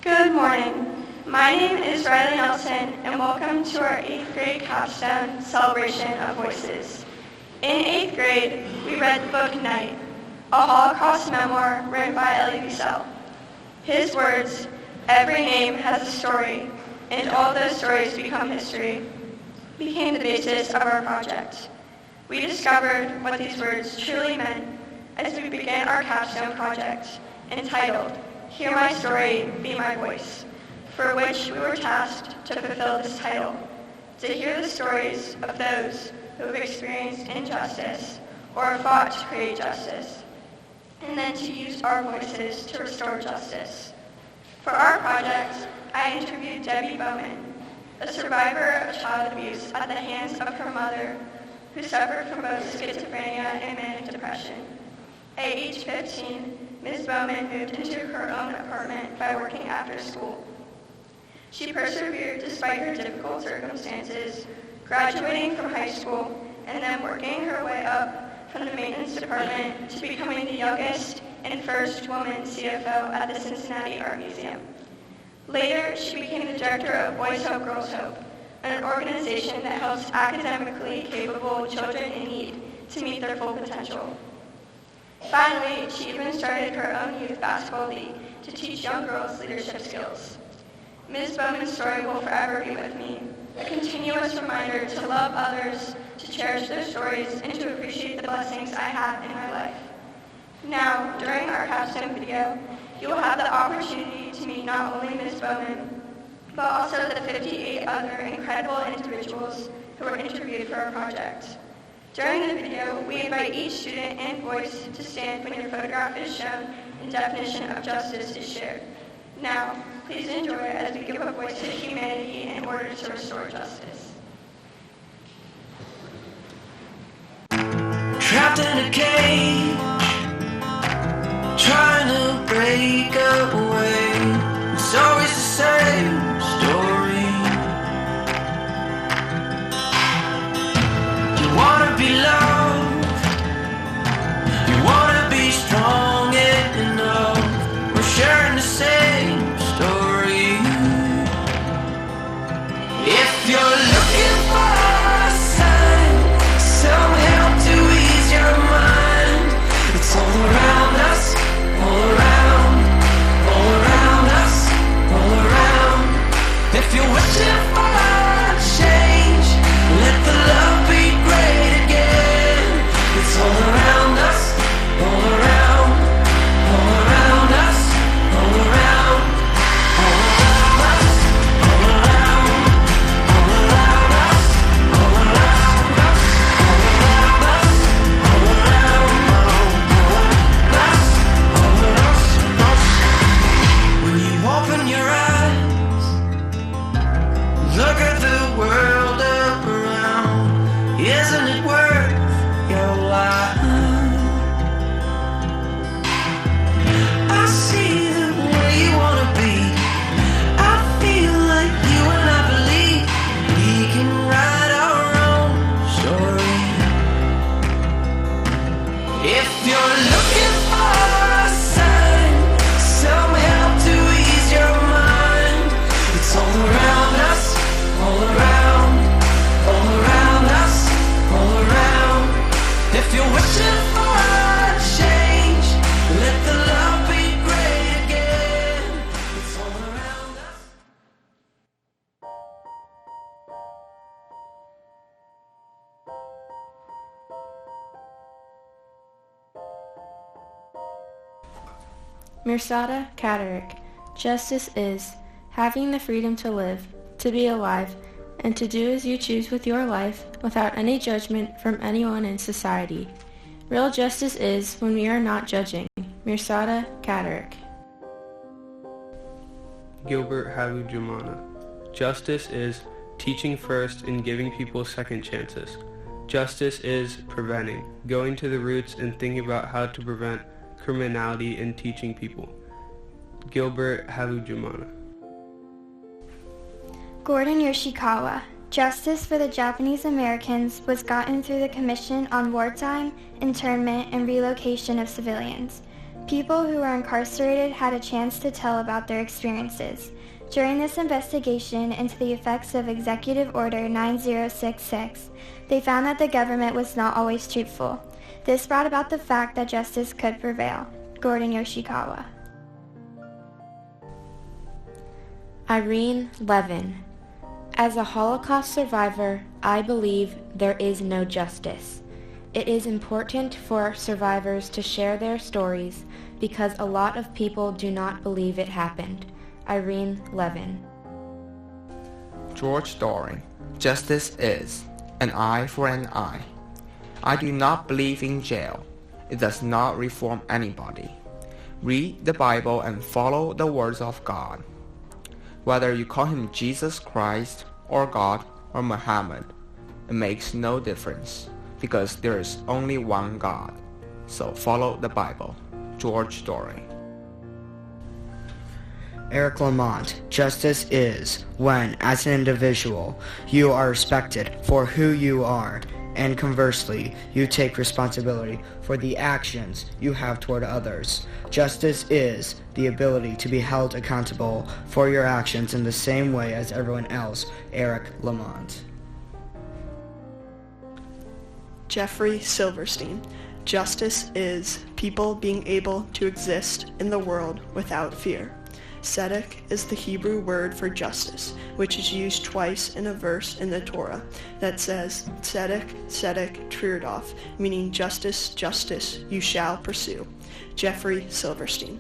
Good morning. My name is Riley Nelson, and welcome to our 8th grade capstone celebration of voices. In 8th grade, we read the book Night, a Holocaust memoir written by Elie Wiesel. His words, "Every name has a story, and all those stories become history," became the basis of our project. We discovered what these words truly meant as we began our capstone project, entitled "Hear My Story, Be My Voice," for which we were tasked to fulfill this title, to hear the stories of those who have experienced injustice or fought to create justice, and then to use our voices to restore justice. For our project, I interviewed Debbie Bowman, a survivor of child abuse at the hands of her mother, who suffered from both schizophrenia and manic depression. At age 15, Ms. Bowman moved into her own apartment by working after school. She persevered despite her difficult circumstances, graduating from high school and then working her way up from the maintenance department to becoming the youngest and first woman CFO at the Cincinnati Art Museum. Later, she became the director of Boys Hope, Girls Hope, an organization that helps academically capable children in need to meet their full potential. Finally, she even started her own youth basketball league to teach young girls leadership skills. Ms. Bowman's story will forever be with me, a continuous reminder to love others, to cherish their stories, and to appreciate the blessings I have in my life. Now, during our capstone video, you will have the opportunity to meet not only Ms. Bowman, but also the 58 other incredible individuals who were interviewed for our project. During the video, we invite each student and voice to stand when your photograph is shown and definition of justice is shared. Now, please enjoy as we give a voice to humanity in order to restore justice. Trapped in a cage, trying to break away. It's always the same story. You wanna be loved, you wanna be strong enough. We're sharing the same story. If you're looking for a sign, some help to ease your mind, it's all around us, all around us, all around. If you're wishing for a change, let the love be great again. It's all around us, all around us, all around us, all around us, all around us, all around us. When you open your eyes, look at the world around. Isn't it worth your life? I see the way you wanna be. I feel like you and I believe we can write our own story. If you're looking for Mirsada Katarik. Justice is having the freedom to live, to be alive, and to do as you choose with your life without any judgment from anyone in society. Real justice is when we are not judging. Mirsada Katarik. Gilbert Habib-Jumana. Justice is teaching first and giving people second chances. Justice is preventing, going to the roots and thinking about how to prevent criminality and teaching people. Gilbert Habib-Jumana. Gordon Yoshikawa. Justice for the Japanese Americans was gotten through the Commission on Wartime, Internment, and Relocation of Civilians. People who were incarcerated had a chance to tell about their experiences. During this investigation into the effects of Executive Order 9066, they found that the government was not always truthful. This brought about the fact that justice could prevail. Gordon Yoshikawa. Irene Levin. As a Holocaust survivor, I believe there is no justice. It is important for survivors to share their stories because a lot of people do not believe it happened. Irene Levin. George Doring. Justice is an eye for an eye. I do not believe in jail. It does not reform anybody. Read the Bible and follow the words of God. Whether you call him Jesus Christ or God or Muhammad, it makes no difference because there is only one God. So follow the Bible. George Doring. Eric Lamont. Justice is when, as an individual, you are respected for who you are, and conversely, you take responsibility for the actions you have toward others. Justice is the ability to be held accountable for your actions in the same way as everyone else. Eric Lamont. Jeffrey Silverstein. Justice is people being able to exist in the world without fear. Tzedek is the Hebrew word for justice, which is used twice in a verse in the Torah that says, Tzedek, Tzedek, Trirdof, meaning justice, justice, you shall pursue. Jeffrey Silverstein.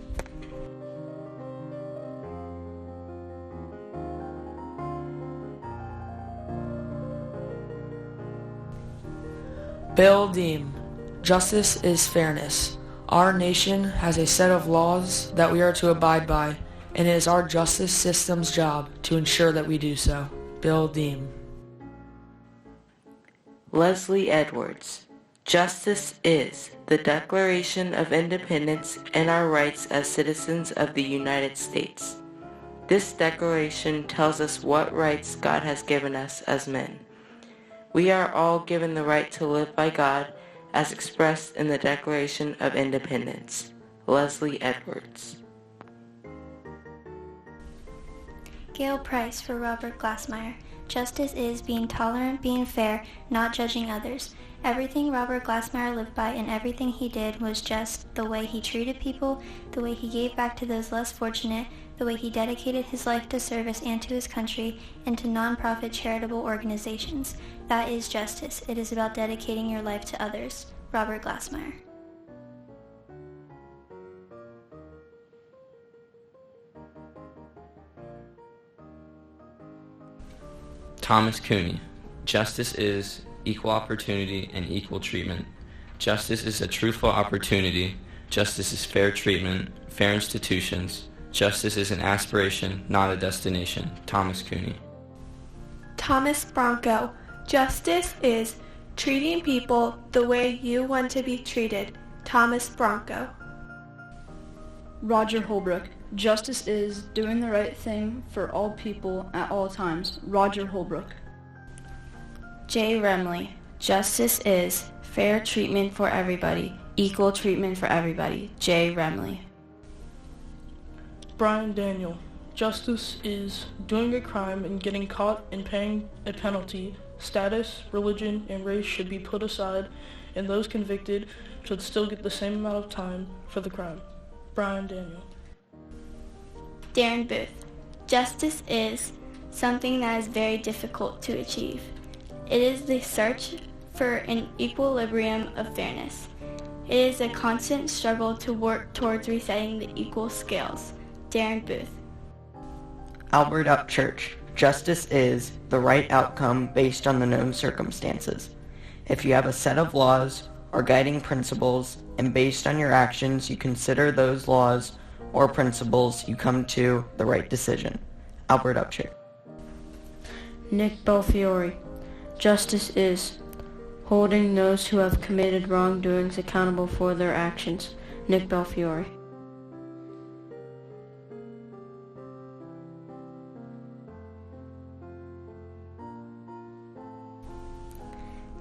Bill Deem. Justice is fairness. Our nation has a set of laws that we are to abide by, and it is our justice system's job to ensure that we do so. Bill Deem. Leslie Edwards. Justice is the Declaration of Independence and our rights as citizens of the United States. This declaration tells us what rights God has given us as men. We are all given the right to live by God as expressed in the Declaration of Independence. Leslie Edwards. Gail Price for Robert Glassmeyer. Justice is being tolerant, being fair, not judging others. Everything Robert Glassmeyer lived by and everything he did was just the way he treated people, the way he gave back to those less fortunate, the way he dedicated his life to service and to his country and to non-profit charitable organizations. That is justice. It is about dedicating your life to others. Robert Glassmeyer. Thomas Cooney. Justice is equal opportunity and equal treatment. Justice is a truthful opportunity. Justice is fair treatment, fair institutions. Justice is an aspiration, not a destination. Thomas Cooney. Thomas Bronco. Justice is treating people the way you want to be treated. Thomas Bronco. Roger Holbrook. Justice is doing the right thing for all people at all times. Roger Holbrook. Jay Remley. Justice is fair treatment for everybody, equal treatment for everybody. Jay Remley. Brian Daniel. Justice is doing a crime and getting caught and paying a penalty. Status, religion, and race should be put aside, and those convicted should still get the same amount of time for the crime. Brian Daniel. Darren Booth. Justice is something that is very difficult to achieve. It is the search for an equilibrium of fairness. It is a constant struggle to work towards resetting the equal scales. Darren Booth. Albert Upchurch. Justice is the right outcome based on the known circumstances. If you have a set of laws or guiding principles, and based on your actions you consider those laws or principles, you come to the right decision. Albert Upchurch. Nick Belfiore. Justice is holding those who have committed wrongdoings accountable for their actions. Nick Belfiore.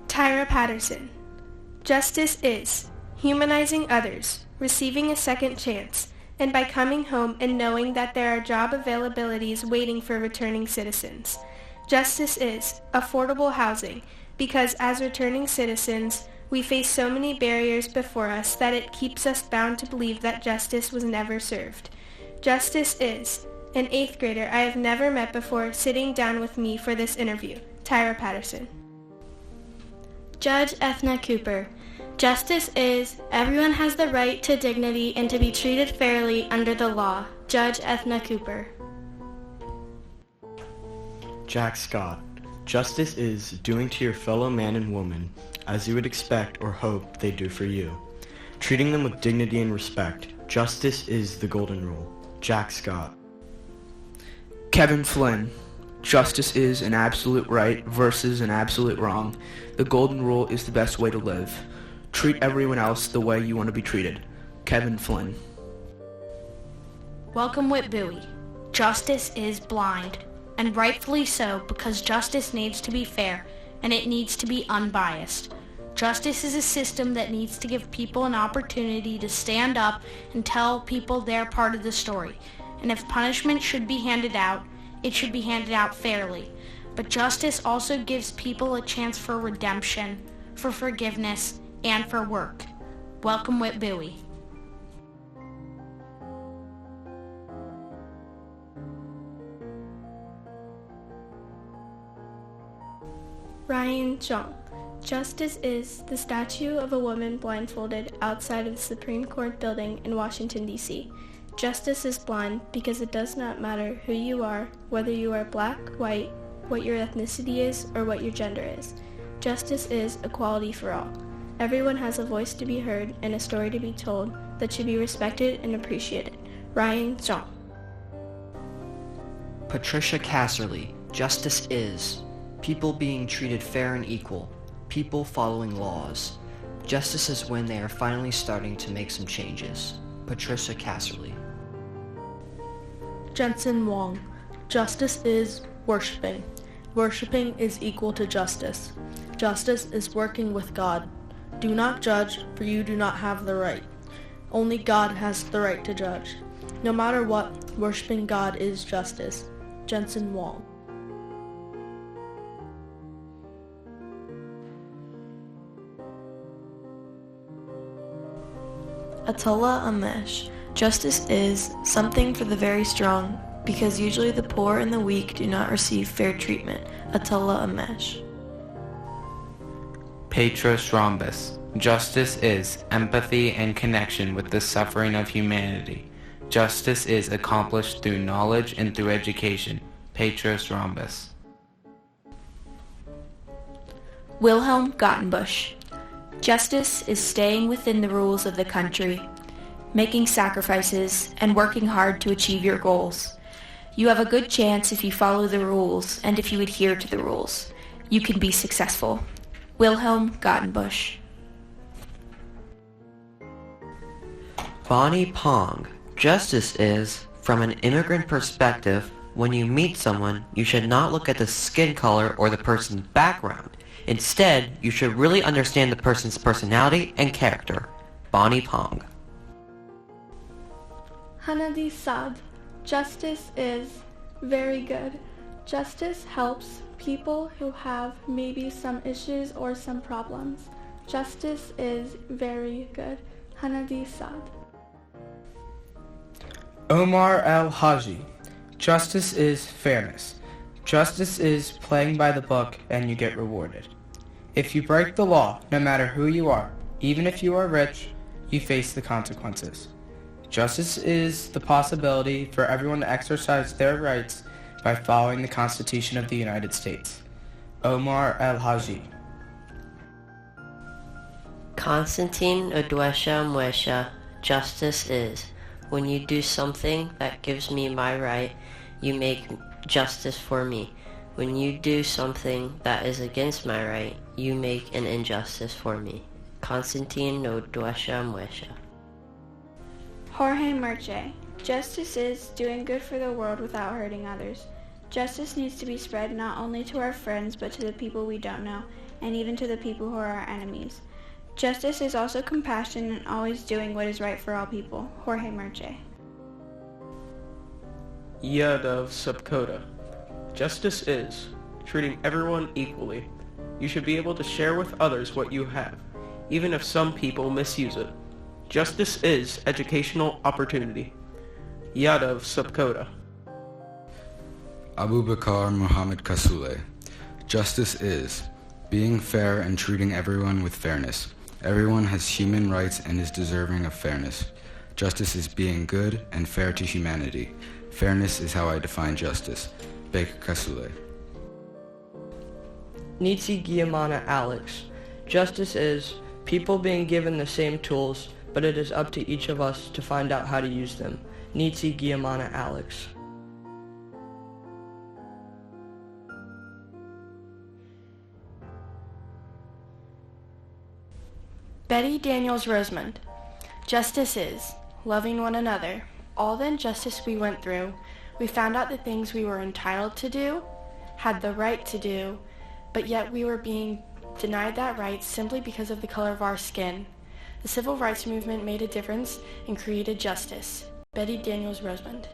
Tyra Patterson. Justice is humanizing others, receiving a second chance, and by coming home and knowing that there are job availabilities waiting for returning citizens. Justice is affordable housing, because as returning citizens, we face so many barriers before us that it keeps us bound to believe that justice was never served. Justice is an 8th grader I have never met before sitting down with me for this interview. Tyra Patterson. Judge Ethna Cooper. Justice is everyone has the right to dignity and to be treated fairly under the law. Judge Ethna Cooper. Jack Scott. Justice is doing to your fellow man and woman as you would expect or hope they do for you. Treating them with dignity and respect. Justice is the golden rule. Jack Scott. Kevin Flynn. Justice is an absolute right versus an absolute wrong. The golden rule is the best way to live. Treat everyone else the way you want to be treated. Kevin Flynn. Welcome Whit Bowie. Justice is blind, and rightfully so, because justice needs to be fair, and it needs to be unbiased. Justice is a system that needs to give people an opportunity to stand up and tell people their part of the story. And if punishment should be handed out, it should be handed out fairly. But justice also gives people a chance for redemption, for forgiveness, and for work. Welcome Whit Bowie. Ryan Zhang. Justice is the statue of a woman blindfolded outside of the Supreme Court building in Washington, D.C. Justice is blind because it does not matter who you are, whether you are black, white, what your ethnicity is, or what your gender is. Justice is equality for all. Everyone has a voice to be heard and a story to be told that should be respected and appreciated. Ryan Zhang. Patricia Casserly. Justice is people being treated fair and equal, people following laws. Justice is when they are finally starting to make some changes. Patricia Casserly. Jensen Wong. Justice is worshiping. Worshiping is equal to justice. Justice is working with God. Do not judge, for you do not have the right. Only God has the right to judge. No matter what, worshiping God is justice. Jensen Wong. Atullah Amesh. Justice is something for the very strong, because usually the poor and the weak do not receive fair treatment. Atullah Amesh. Petros Rhombus. Justice is empathy and connection with the suffering of humanity. Justice is accomplished through knowledge and through education. Petros Rhombus. Wilhelm Gottenbusch. Justice is staying within the rules of the country, making sacrifices, and working hard to achieve your goals. You have a good chance if you follow the rules and if you adhere to the rules. You can be successful. Wilhelm Gottenbusch. Bonnie Pong. Justice is, from an immigrant perspective, when you meet someone, you should not look at the skin color or the person's background. Instead, you should really understand the person's personality and character. Bonnie Pong. Hanadi Saad. Justice is very good. Justice helps people who have maybe some issues or some problems. Justice is very good. Hanadi Saad. Omar El-Haji. Justice is fairness. Justice is playing by the book and you get rewarded. If you break the law, no matter who you are, even if you are rich, you face the consequences. Justice is the possibility for everyone to exercise their rights by following the Constitution of the United States. Omar El-Haji. Constantine Odwesha Mwesha, justice is, when you do something that gives me my right, you make justice for me. When you do something that is against my right, you make an injustice for me. Constantine Odwesha Mwesha. Jorge Merche. Justice is doing good for the world without hurting others. Justice needs to be spread not only to our friends, but to the people we don't know, and even to the people who are our enemies. Justice is also compassion and always doing what is right for all people. Jorge Merche. Yadav Subkota. Justice is treating everyone equally. You should be able to share with others what you have, even if some people misuse it. Justice is educational opportunity. Yadav Subkota. Abu Bakr Muhammad Kasule. Justice is being fair and treating everyone with fairness. Everyone has human rights and is deserving of fairness. Justice is being good and fair to humanity. Fairness is how I define justice. Baker Kasule. Nitsi Giamana Alex. Justice is people being given the same tools, but it is up to each of us to find out how to use them. Nitsi Giamana Alex. Betty Daniels Rosemond. Justice is loving one another. All the injustice we went through, we found out the things we were entitled to do, had the right to do, but yet we were being denied that right simply because of the color of our skin. The civil rights movement made a difference and created justice. Betty Daniels Rosemond.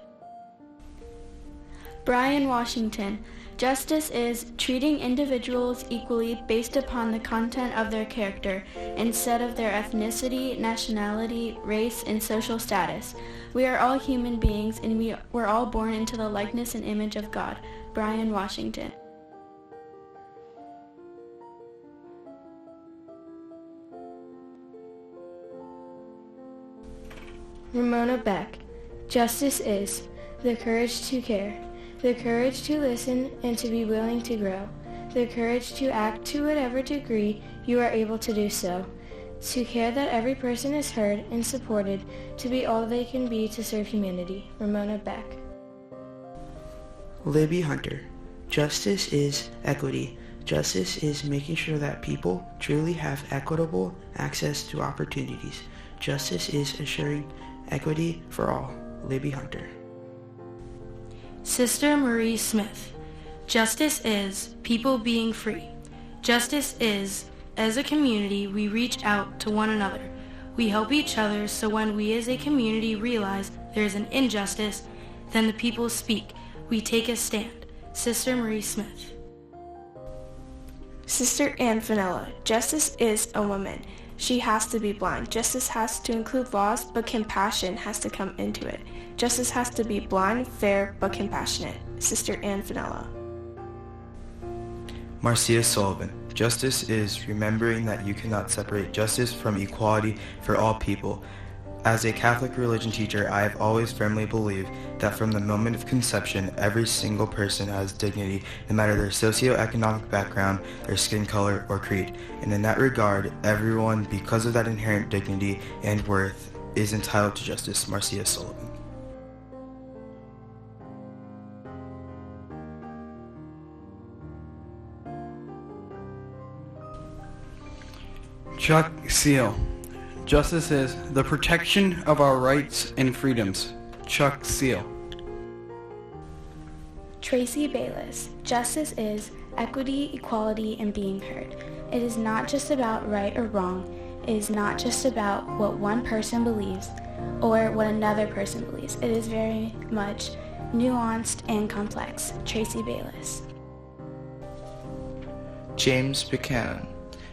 Brian Washington. Justice is treating individuals equally based upon the content of their character instead of their ethnicity, nationality, race, and social status. We are all human beings and we were all born into the likeness and image of God. Brian Washington. Ramona Beck. Justice is the courage to care, the courage to listen and to be willing to grow, the courage to act to whatever degree you are able to do so, to care that every person is heard and supported, to be all they can be to serve humanity. Ramona Beck. Libby Hunter. Justice is equity. Justice is making sure that people truly have equitable access to opportunities. Justice is assuring equity for all. Libby Hunter. Sister Marie Smith. Justice is people being free. Justice is, as a community, we reach out to one another. We help each other so when we as a community realize there is an injustice, then the people speak. We take a stand. Sister Marie Smith. Sister Ann Fenella. Justice is a woman. She has to be blind. Justice has to include laws, but compassion has to come into it. Justice has to be blind, fair, but compassionate. Sister Ann Fenella. Marcia Sullivan. Justice is remembering that you cannot separate justice from equality for all people. As a Catholic religion teacher, I have always firmly believed that from the moment of conception, every single person has dignity, no matter their socioeconomic background, their skin color, or creed. And in that regard, everyone, because of that inherent dignity and worth, is entitled to justice. Marcia Sullivan. Chuck Seal. Justice is the protection of our rights and freedoms. Chuck Seal. Tracy Bayless. Justice is equity, equality, and being heard. It is not just about right or wrong. It is not just about what one person believes or what another person believes. It is very much nuanced and complex. Tracy Bayless. James Buchanan.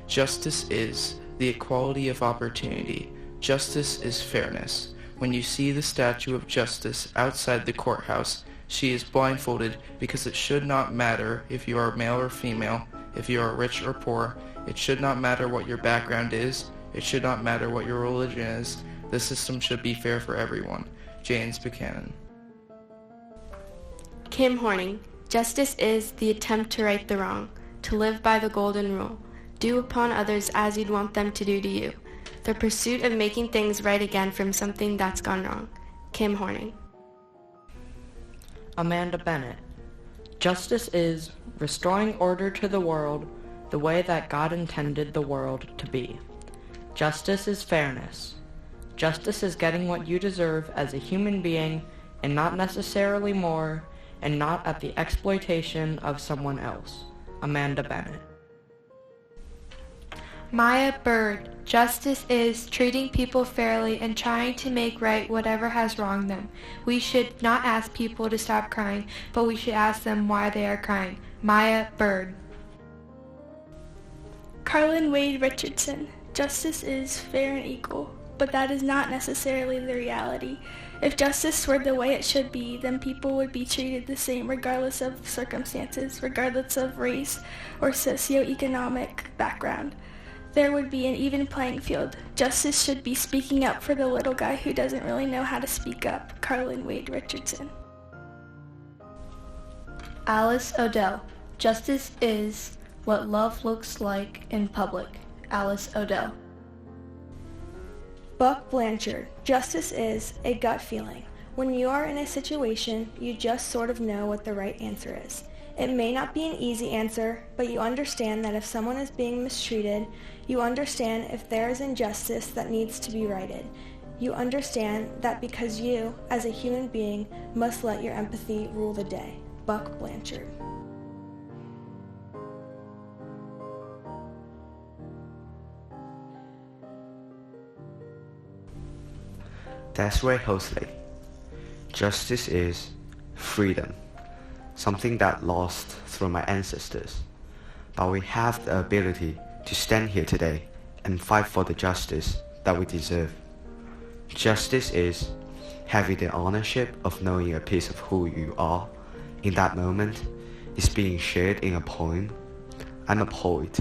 Justice is the equality of opportunity. Justice is fairness. When you see the statue of justice outside the courthouse, she is blindfolded because it should not matter if you are male or female, if you are rich or poor. It should not matter what your background is. It should not matter what your religion is. The system should be fair for everyone. James Buchanan. Kim Horning. Justice is the attempt to right the wrong, to live by the golden rule. Do upon others as you'd want them to do to you. The pursuit of making things right again from something that's gone wrong. Kim Horning. Amanda Bennett. Justice is restoring order to the world the way that God intended the world to be. Justice is fairness. Justice is getting what you deserve as a human being and not necessarily more, and not at the exploitation of someone else. Amanda Bennett. Maya Bird. Justice is treating people fairly and trying to make right whatever has wronged them. We should not ask people to stop crying, but we should ask them why they are crying. Maya Bird. Carlin Wade Richardson. Justice is fair and equal, but that is not necessarily the reality. If justice were the way it should be, then people would be treated the same regardless of circumstances, regardless of race or socioeconomic background. There would be an even playing field. Justice should be speaking up for the little guy who doesn't really know how to speak up. Carlin Wade Richardson. Alice Odell. Justice is what love looks like in public. Alice Odell. Buck Blanchard. Justice is a gut feeling. When you are in a situation, you just sort of know what the right answer is. It may not be an easy answer, but you understand that if someone is being mistreated, you understand if there is injustice that needs to be righted. You understand that because you, as a human being, must let your empathy rule the day. Buck Blanchard. Desiree Hosley. Justice is freedom, something that lost through my ancestors. But we have the ability to stand here today and fight for the justice that we deserve. Justice is having the ownership of knowing a piece of who you are in that moment is being shared in a poem. I'm a poet,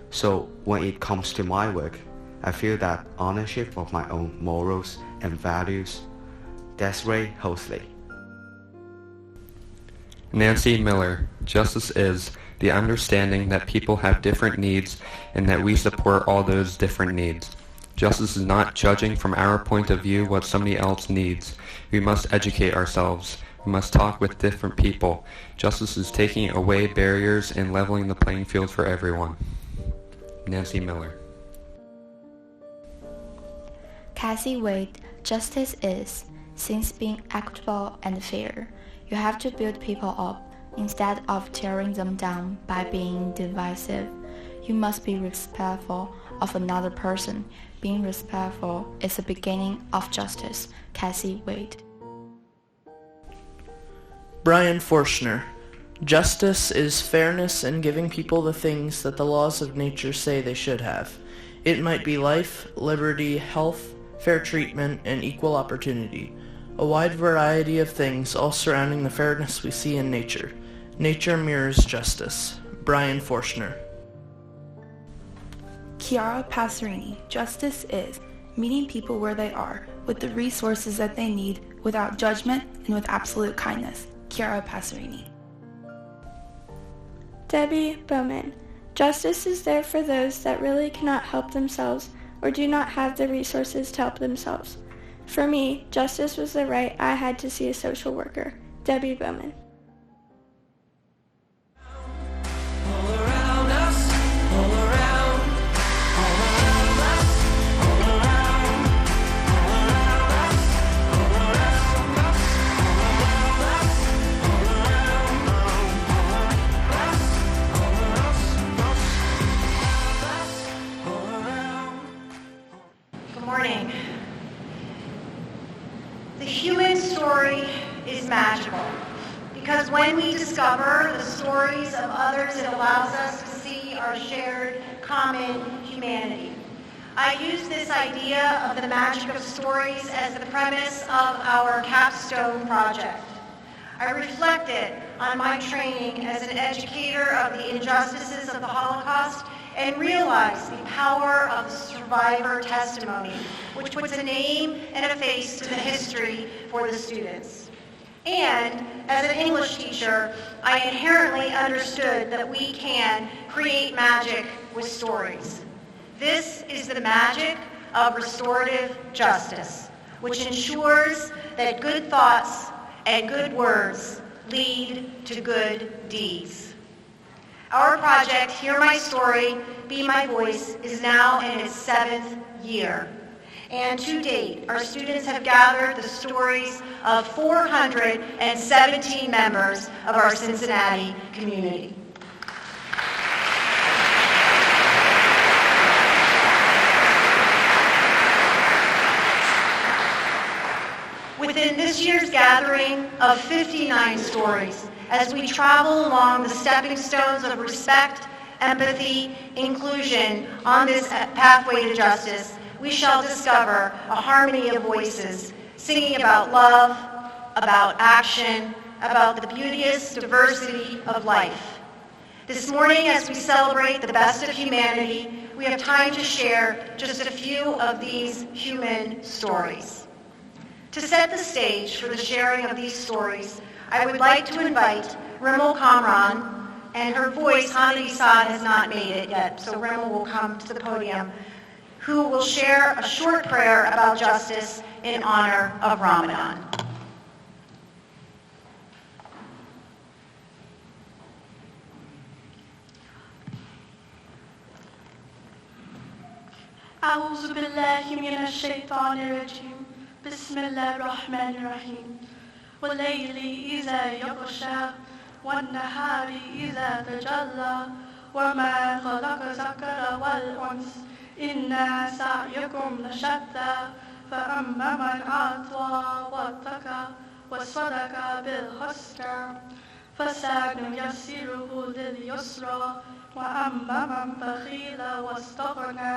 so when it comes to my work, I feel that ownership of my own morals and values. Desiree Hosley. Nancy Miller. Justice is the understanding that people have different needs and that we support all those different needs. Justice is not judging from our point of view what somebody else needs. We must educate ourselves. We must talk with different people. Justice is taking away barriers and leveling the playing field for everyone. Nancy Miller. Cassie Wade. Justice is, since being equitable and fair, you have to build people up instead of tearing them down by being divisive. You must be respectful of another person. Being respectful is the beginning of justice. Cassie Wade. Brian Forshner. Justice is fairness and giving people the things that the laws of nature say they should have. It might be life, liberty, health, fair treatment, and equal opportunity. A wide variety of things all surrounding the fairness we see in nature. Nature mirrors justice. Brian Forshner. Chiara Passerini. Justice is meeting people where they are with the resources that they need without judgment and with absolute kindness. Chiara Passerini. Debbie Bowman. Justice is there for those that really cannot help themselves or do not have the resources to help themselves. For me, justice was the right I had to see a social worker. Debbie Bowman. Good morning. The human story is magical because when we discover the stories of others, it allows us to see our shared common humanity. I use this idea of the magic of stories as the premise of our capstone project. I reflected on my training as an educator of the injustices of the Holocaust and realize the power of the survivor testimony, which puts a name and a face to the history for the students. And as an English teacher, I inherently understood that we can create magic with stories. This is the magic of restorative justice, which ensures that good thoughts and good words lead to good deeds. Our project, Hear My Story, Be My Voice, is now in its 7th year. And to date, our students have gathered the stories of 417 members of our Cincinnati community. Within this year's gathering of 59 stories, as we travel along the stepping stones of respect, empathy, inclusion on this pathway to justice, we shall discover a harmony of voices, singing about love, about action, about the beauteous diversity of life. This morning, as we celebrate the best of humanity, we have time to share just a few of these human stories. To set the stage for the sharing of these stories, I would like to invite Rimmel Kamran, and her voice, Hana Isad, has not made it yet, so Rimmel will come to the podium, who will share a short prayer about justice in honor of Ramadan. أعوذ بالله من الشيطان الرجيم بسم الله الرحمن الرحيم والليل إذا يغشى والنهار إذا تجلى وما خلق الذكر والأنثى إن سعيكم لشتى فأما من أعطى واتقى وصدق بالحسنى فسنيسره لليسرى وأما من بخيل واستغنى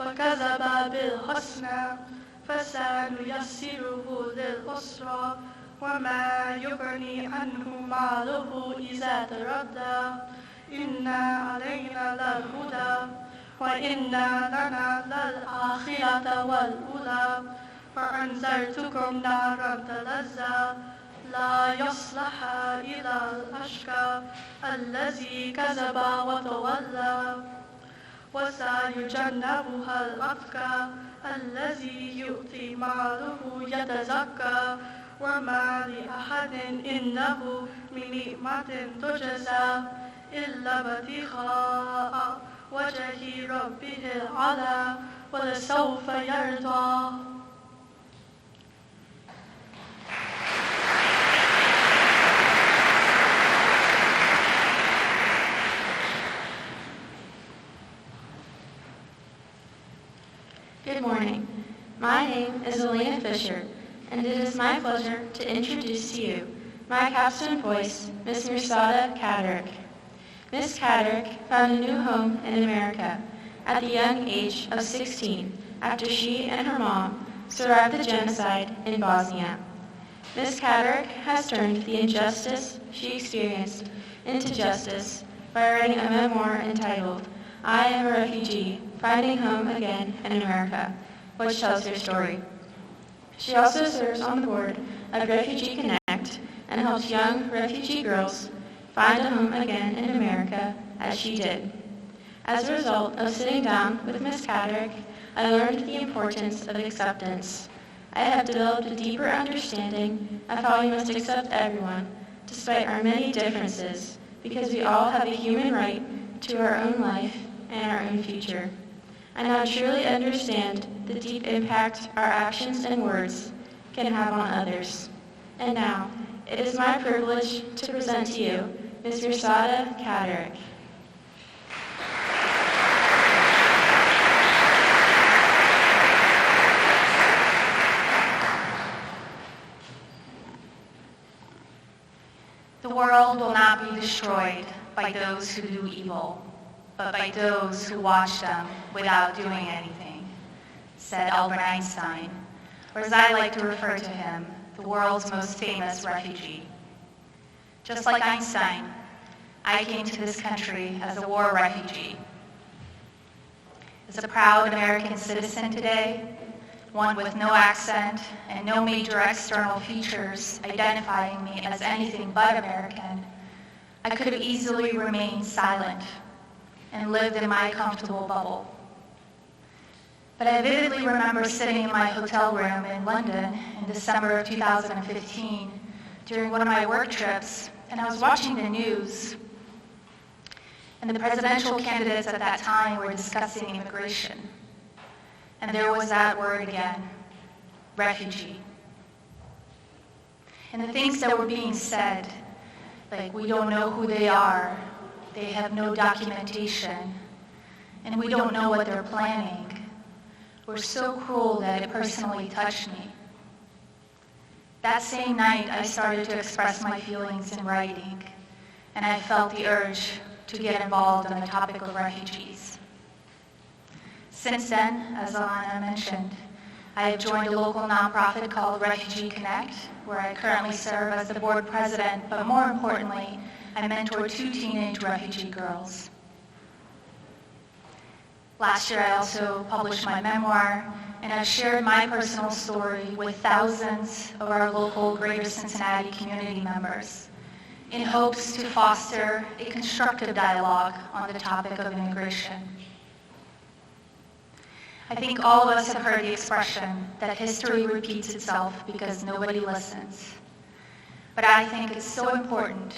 وكذب بالحسنى فسنيسره للعسرى وما يغني عنه ماله إذا تردى إن علينا للهدى وإن لنا للآخرة والأولى وأنذرتكم نارا تلظى لا يصلحها إلا الأشقى الذي كذب وتولى وسيجنبها الأتقى الذي يؤتي ماله يتزكى وما لأحد إنه من نعمة تجزى إلا ابتغاء وجه ربه الأعلى ولسوف يرضى. Good morning. My name is Elena Fisher, and it is my pleasure to introduce to you my capstone voice, Miss Mirsada Kaderick. Miss Kaderick found a new home in America at the young age of 16 after she and her mom survived the genocide in Bosnia. Miss Kaderick has turned the injustice she experienced into justice by writing a memoir entitled I Am a Refugee, Finding Home Again in America, which tells her story. She also serves on the board of Refugee Connect and helps young refugee girls find a home again in America as she did. As a result of sitting down with Miss Kaderick, I learned the importance of acceptance. I have developed a deeper understanding of how we must accept everyone, despite our many differences, because we all have a human right to our own life and our own future. I now truly understand the deep impact our actions and words can have on others. And now, it is my privilege to present to you Ms. Mirsada Kaderick. The world will not be destroyed by those who do evil, but by those who watch them without doing anything, said Albert Einstein, or as I like to refer to him, the world's most famous refugee. Just like Einstein, I came to this country as a war refugee. As a proud American citizen today, one with no accent and no major external features identifying me as anything but American, I could have easily remained silent and lived in my comfortable bubble. But I vividly remember sitting in my hotel room in London in December of 2015 during one of my work trips, and I was watching the news, and the presidential candidates at that time were discussing immigration. And there was that word again, refugee. And the things that were being said, like we don't know who they are, they have no documentation, and we don't know what they're planning, were so cruel that it personally touched me. That same night, I started to express my feelings in writing, and I felt the urge to get involved on the topic of refugees. Since then, as Alana mentioned, I have joined a local nonprofit called Refugee Connect, where I currently serve as the board president, but more importantly, I mentor 2 teenage refugee girls. Last year, I also published my memoir, and I've shared my personal story with thousands of our local Greater Cincinnati community members in hopes to foster a constructive dialogue on the topic of immigration. I think all of us have heard the expression that history repeats itself because nobody listens. But I think it's so important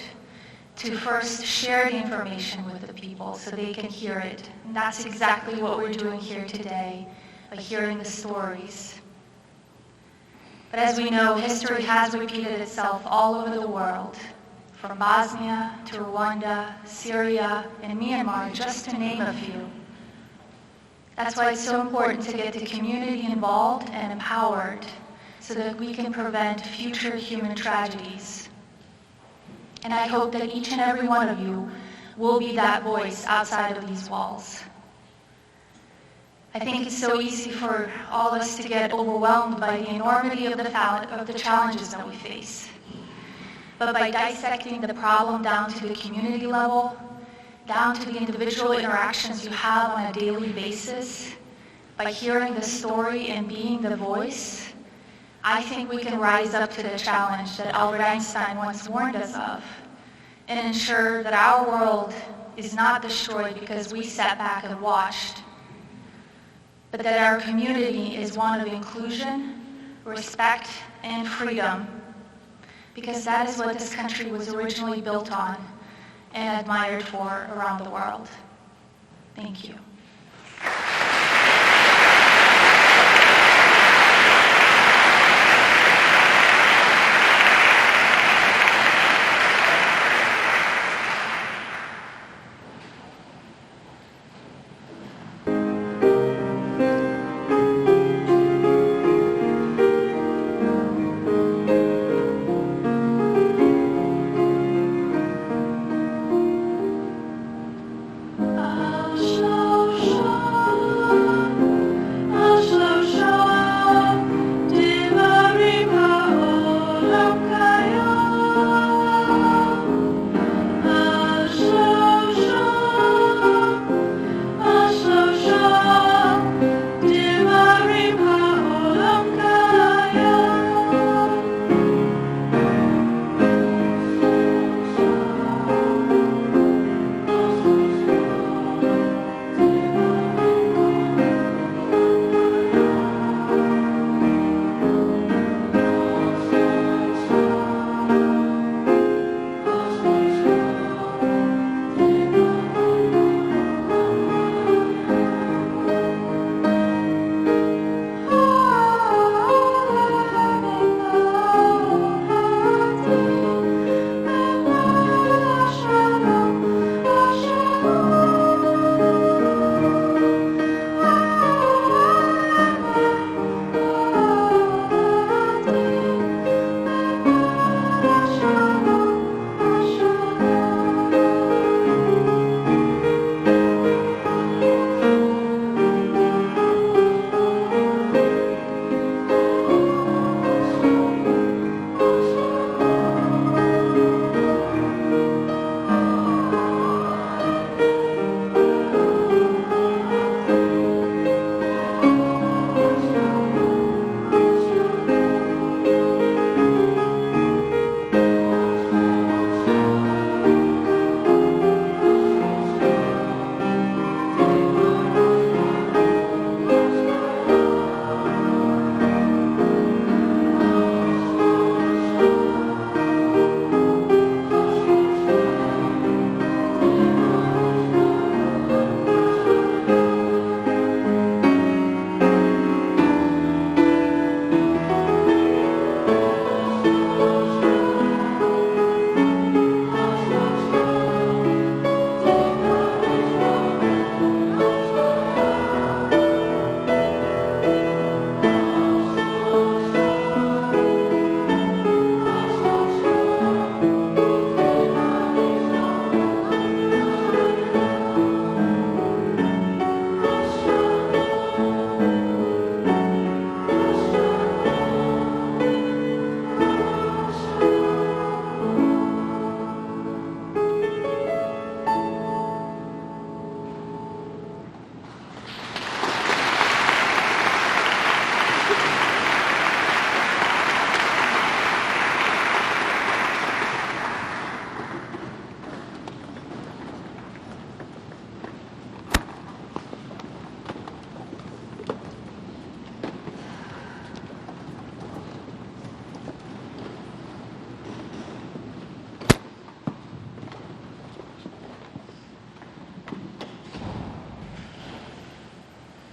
to first share the information with the people so they can hear it. And that's exactly what we're doing here today, by hearing the stories. But as we know, history has repeated itself all over the world, from Bosnia to Rwanda, Syria, and Myanmar, just to name a few. That's why it's so important to get the community involved and empowered so that we can prevent future human tragedies. And I hope that each and every one of you will be that voice outside of these walls. I think it's so easy for all of us to get overwhelmed by the enormity of the challenges that we face. But by dissecting the problem down to the community level, down to the individual interactions you have on a daily basis, by hearing the story and being the voice, I think we can rise up to the challenge that Albert Einstein once warned us of and ensure that our world is not destroyed because we sat back and watched, but that our community is one of inclusion, respect, and freedom, because that is what this country was originally built on and admired for around the world. Thank you. I'll show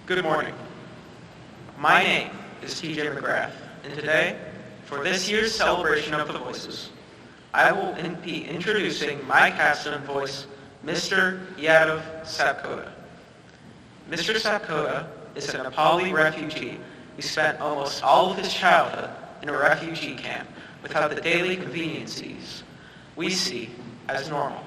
Good morning. My name is TJ McGrath, and today, for this year's celebration of the Voices, I will be introducing my capstone voice, Mr. Yadav Sapkota. Mr. Sapkota is a Nepali refugee who spent almost all of his childhood in a refugee camp without the daily conveniences we see as normal.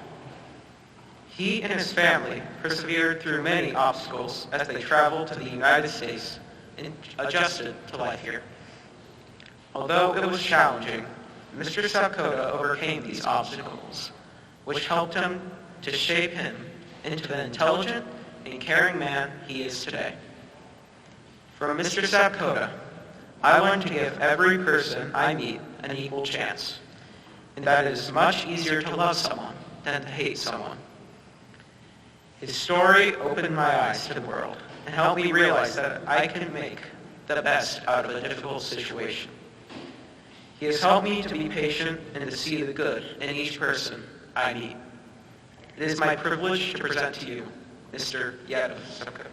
He and his family persevered through many obstacles as they traveled to the United States and adjusted to life here. Although it was challenging, Mr. Sapkota overcame these obstacles, which helped him to shape him into the intelligent and caring man he is today. From Mr. Sapkota, I learned to give every person I meet an equal chance, and that it is much easier to love someone than to hate someone. His story opened my eyes to the world and helped me realize that I can make the best out of a difficult situation. He has helped me to be patient and to see the good in each person I meet. It is my privilege to present to you Mr. Yadav Sapkota.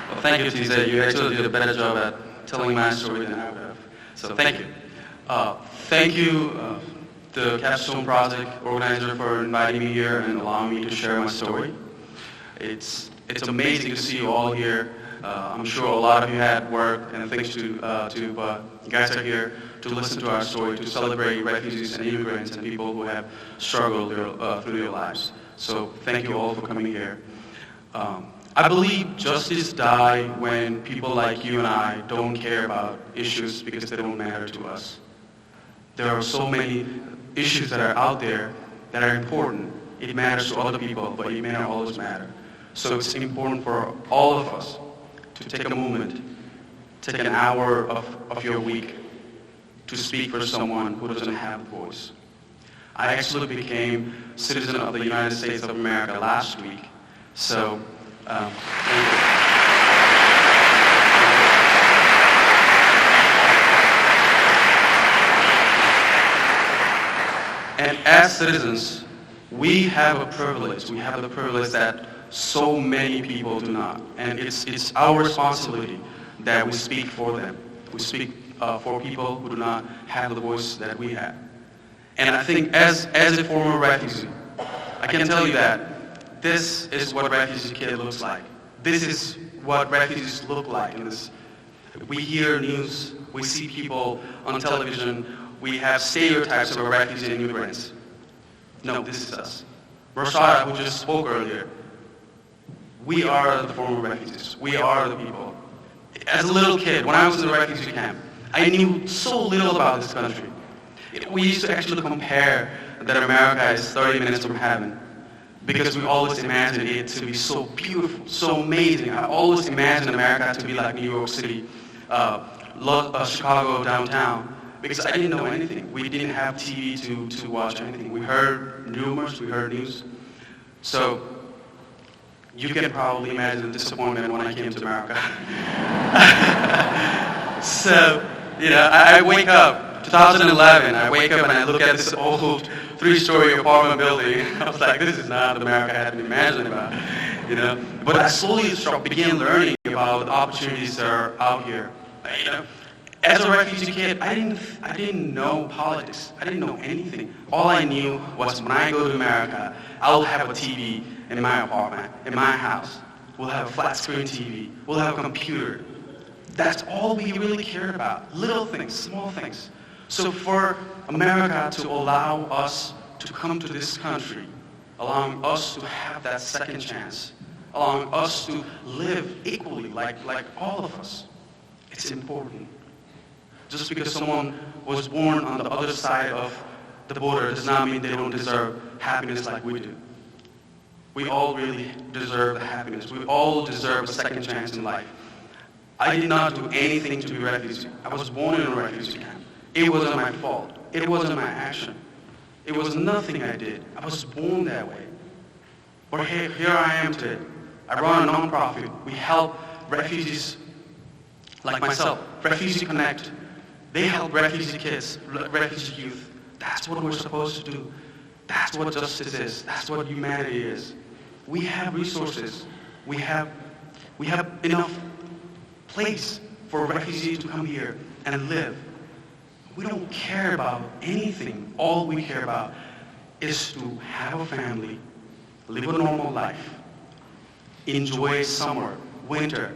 Well, thank you, TJ. You actually did a better job at telling my story than I would have. So thank you. Thank you, the Capstone Project organizer, for inviting me here and allowing me to share my story. It's amazing to see you all here. I'm sure a lot of you had work and things to do, but you guys are here to listen to our story, to celebrate refugees and immigrants and people who have struggled through their lives. So thank you all for coming here. I believe justice dies when people like you and I don't care about issues because they don't matter to us. There are so many issues that are out there that are important. It matters to other people, but it may not always matter. So it's important for all of us to take a moment, take an hour of your week to speak for someone who doesn't have a voice. I actually became a citizen of the United States of America last week. So, thank you. And as citizens, we have a privilege. We have the privilege that so many people do not. And it's our responsibility that we speak for them. We speak for people who do not have the voice that we have. And I think as a former refugee, I can tell you that this is what refugee kid looks like. This is what refugees look like in this. We hear news, we see people on television, we have stereotypes of refugees and immigrants. No, this is us. Rashada, who just spoke earlier, we are the former refugees. We are the people. As a little kid, when I was in the refugee camp, I knew so little about this country. We used to actually compare that America is 30 minutes from heaven because we always imagined it to be so beautiful, so amazing. I always imagined America to be like New York City, Chicago downtown, because I didn't know anything. We didn't have TV to watch anything. We heard rumors, we heard news. So you can probably imagine the disappointment when I came to America. So, I wake up, 2011, I wake up and I look at this old 3-story apartment building, and I was like, this is not the America I had been imagining about, But I slowly began learning about the opportunities that are out here. As a refugee kid, I didn't know politics. I didn't know anything. All I knew was when I go to America, I'll have a TV in my apartment, in my house. We'll have a flat screen TV. We'll have a computer. That's all we really cared about. Little things, small things. So for America to allow us to come to this country, allowing us to have that second chance, allowing us to live equally like all of us, it's important. Just because someone was born on the other side of the border does not mean they don't deserve happiness like we do. We all really deserve the happiness. We all deserve a second chance in life. I did not do anything to be a refugee. I was born in a refugee camp. It wasn't my fault. It wasn't my action. It was nothing I did. I was born that way. But here I am today. I run a nonprofit. We help refugees like myself, Refugee Connect. They help refugee kids, refugee youth That's what we're supposed to do. That's what justice is. That's what humanity is. We have resources. We have enough place for refugees to come here and live. We don't care about anything. All we care about is to have a family, live a normal life, enjoy summer, winter,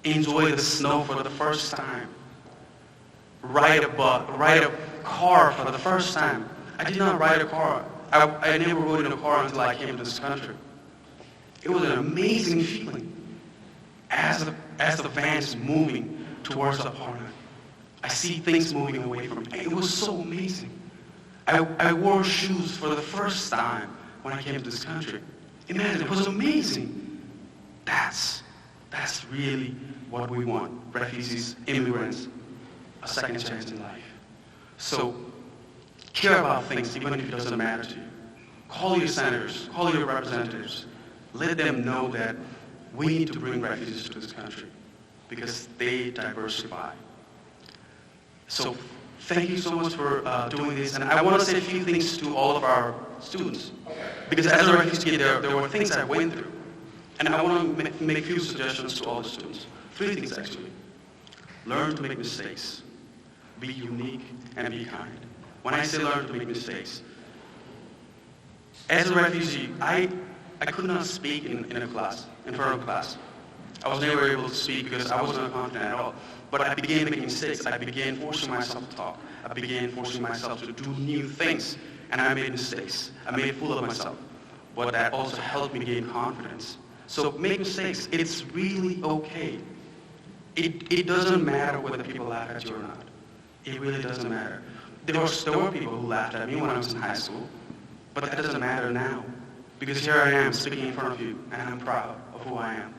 enjoy the snow for the first time, ride a car for the first time. I did not ride a car. I never rode in a car until I came to this country. It was an amazing feeling as the van is moving towards the apartment. I see things moving away from me. It was so amazing. I wore shoes for the first time when I came to this country. Imagine, it was amazing. That's really what we want. Refugees, immigrants, a second chance in life. So care about things even if it doesn't matter to you. Call your senators, call your representatives. Let them know that we need to bring refugees to this country because they diversify. So thank you so much for doing this. And I want to say a few things to all of our students. Because as a refugee, there were things I went through. And I want to make a few suggestions to all the students. 3 things, actually. Learn to make mistakes. Be unique and be kind. When I say learn to make mistakes, as a refugee, I could not speak in front of a class. I was never able to speak because I wasn't confident at all. But I began making mistakes. I began forcing myself to talk. I began forcing myself to do new things. And I made mistakes. I made a fool of myself. But that also helped me gain confidence. So make mistakes. It's really okay. It doesn't matter whether people laugh at you or not. It really doesn't matter. There were people who laughed at me when I was in high school. But that doesn't matter now. Because here I am speaking in front of you. And I'm proud of who I am.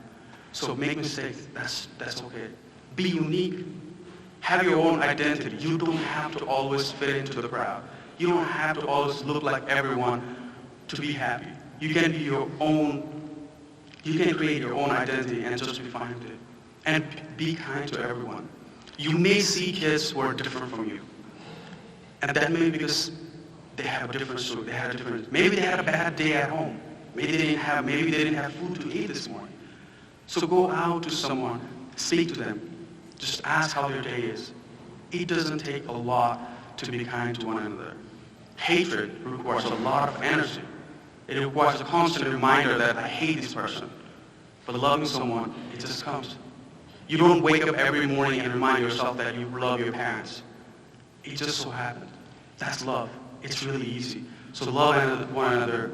So make mistakes. That's okay. Be unique. Have your own identity. You don't have to always fit into the crowd. You don't have to always look like everyone to be happy. You can be your own. You can create your own identity and just be fine with it. And be kind to everyone. You may see kids who are different from you. And that may be because they have a different story. Maybe they had a bad day at home. Maybe they didn't have food to eat this morning. So go out to someone, speak to them. Just ask how their day is. It doesn't take a lot to be kind to one another. Hatred requires a lot of energy. It requires a constant reminder that I hate this person. But loving someone, it just comes. You don't wake up every morning and remind yourself that you love your parents. It just so happened. That's love. It's really easy. So love one another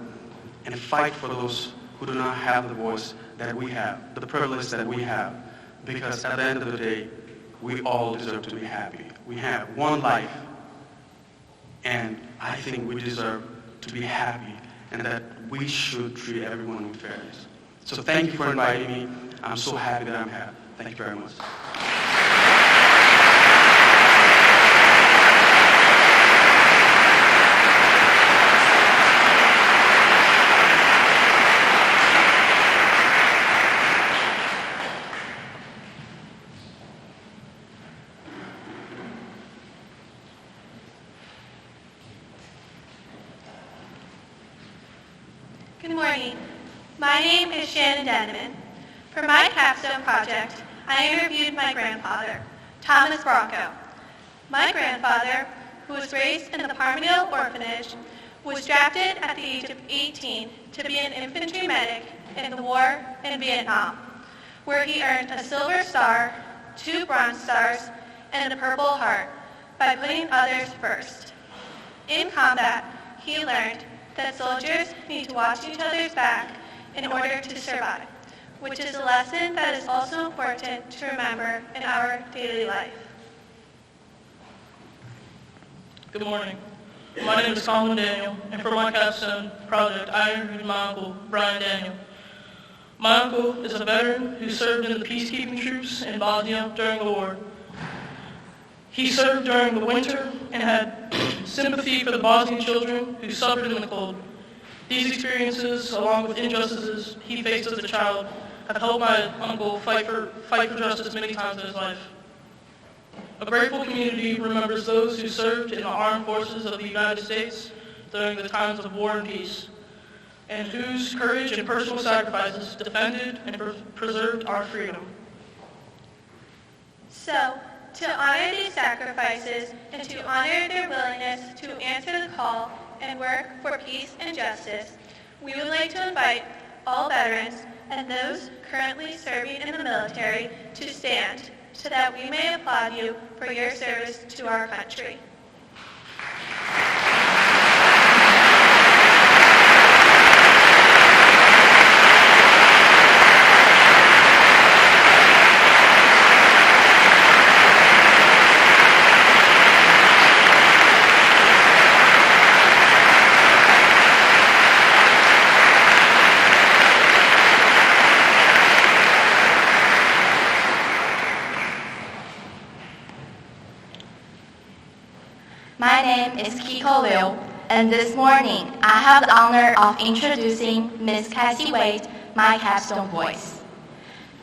and fight for those who do not have the voice that we have, the privilege that we have. Because at the end of the day, we all deserve to be happy. We have one life, and I think we deserve to be happy, and that we should treat everyone with fairness. So thank you for inviting me. I'm so happy that I'm here. Thank you very much. Good morning. My name is Shannon Denman. For my capstone project, I interviewed my grandfather, Thomas Bronco. My grandfather, who was raised in the Parmerdale Orphanage, was drafted at the age of 18 to be an infantry medic in the war in Vietnam, where he earned a Silver Star, 2 Bronze Stars, and a Purple Heart by putting others first. In combat, he learned that soldiers need to watch each other's back in order to survive, which is a lesson that is also important to remember in our daily life. Good morning. My name is Colin Daniel, and for my capstone project, I interviewed my uncle, Brian Daniel. My uncle is a veteran who served in the peacekeeping troops in Bosnia during the war. He served during the winter and had sympathy for the Bosnian children who suffered in the cold. These experiences, along with injustices he faced as a child, have helped my uncle fight for justice many times in his life. A grateful community remembers those who served in the armed forces of the United States during the times of war and peace, and whose courage and personal sacrifices defended and preserved our freedom. So, to honor these sacrifices and to honor their willingness to answer the call and work for peace and justice, we would like to invite all veterans and those currently serving in the military to stand so that we may applaud you for your service to our country. My name is Kiko Liu, and this morning I have the honor of introducing Ms. Cassie Wade, my capstone voice.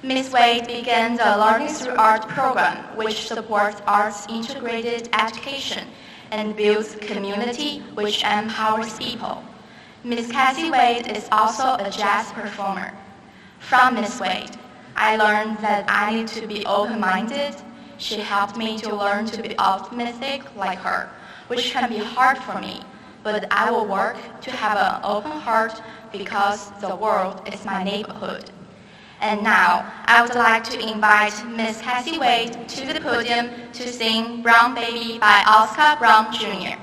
Ms. Wade began the Learning Through Art program, which supports arts integrated education and builds community which empowers people. Ms. Cassie Wade is also a jazz performer. From Ms. Wade, I learned that I need to be open-minded. She helped me to learn to be optimistic like her, which can be hard for me, but I will work to have an open heart because the world is my neighborhood. And now, I would like to invite Ms. Cassie Wade to the podium to sing Brown Baby by Oscar Brown Jr.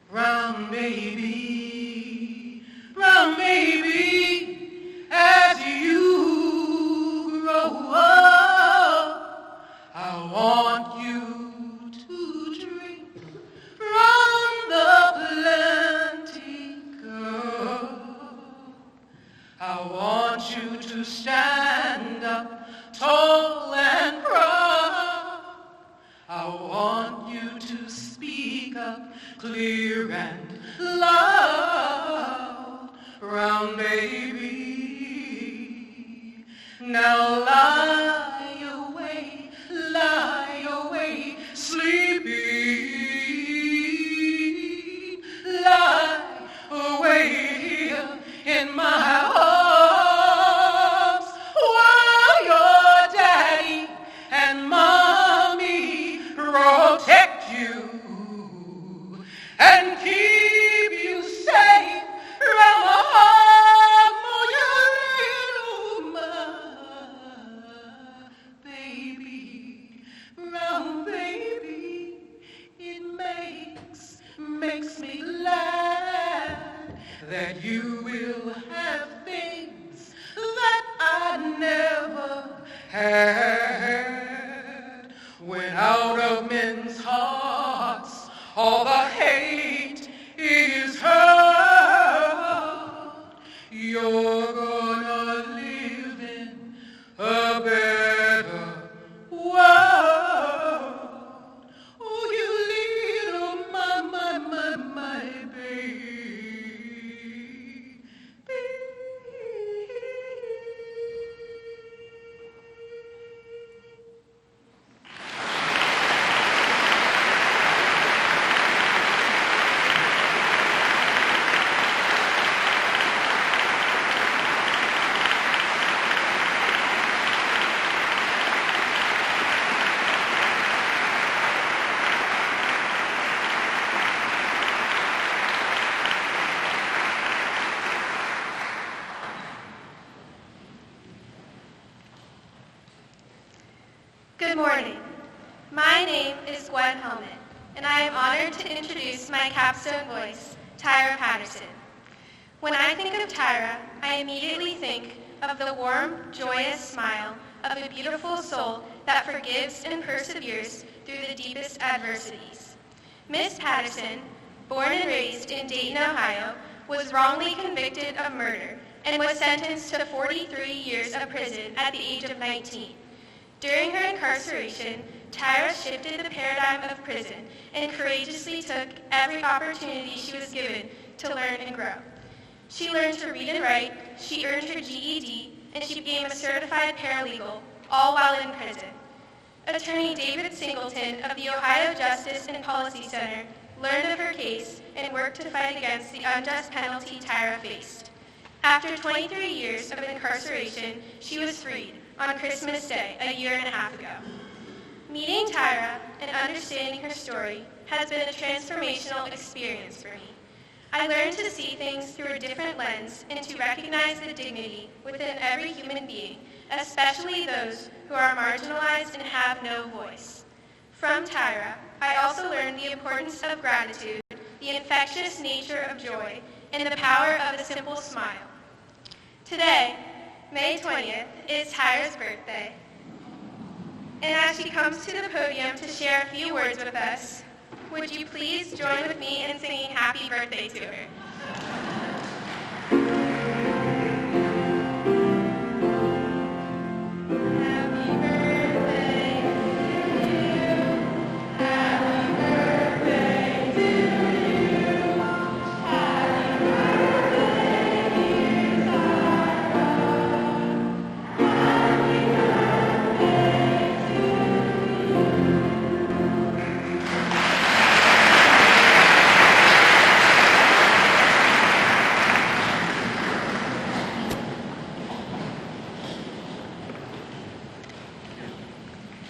Brown baby, brown baby, as you grow up, I want you to drink from the plenty cup. I want you to stand up tall and proud. I want you to speak up clear and loud, brown baby. Now lie away, sleepy. Lie away here in my arms, while your daddy and mommy protect you and keep you safe from the harm of your little baby, brown baby. It makes me glad that you will have things that I never had. When out of men's hearts all the hate is heard, you're gonna live in a better world. Oh, you little my baby. Good morning. My name is Gwen Hellman, and I am honored to introduce my capstone voice, Tyra Patterson. When I think of Tyra, I immediately think of the warm, joyous smile of a beautiful soul that forgives and perseveres through the deepest adversities. Miss Patterson, born and raised in Dayton, Ohio, was wrongly convicted of murder and was sentenced to 43 years of prison at the age of 19. During her incarceration, Tyra shifted the paradigm of prison and courageously took every opportunity she was given to learn and grow. She learned to read and write, she earned her GED, and she became a certified paralegal, all while in prison. Attorney David Singleton of the Ohio Justice and Policy Center learned of her case and worked to fight against the unjust penalty Tyra faced. After 23 years of incarceration, she was freed on Christmas Day a year and a half ago. Meeting Tyra and understanding her story has been a transformational experience for me. I learned to see things through a different lens and to recognize the dignity within every human being, especially those who are marginalized and have no voice. From Tyra, I also learned the importance of gratitude, the infectious nature of joy, and the power of a simple smile. Today, May 20th, is Tyra's birthday. And as she comes to the podium to share a few words with us, would you please join with me in singing happy birthday to her?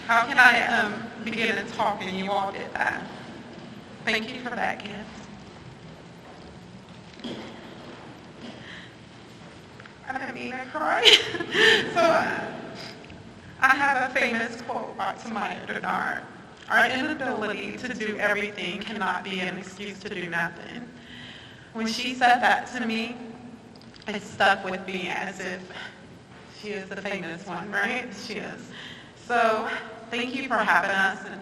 How can I begin to talk and you all did that? Thank you for that gift. I didn't mean to cry. So I have a famous quote by Tamaya Denard. Our inability to do everything cannot be an excuse to do nothing. When she said that to me, it stuck with me as if she is the famous one, right? She is. So thank you for having us, and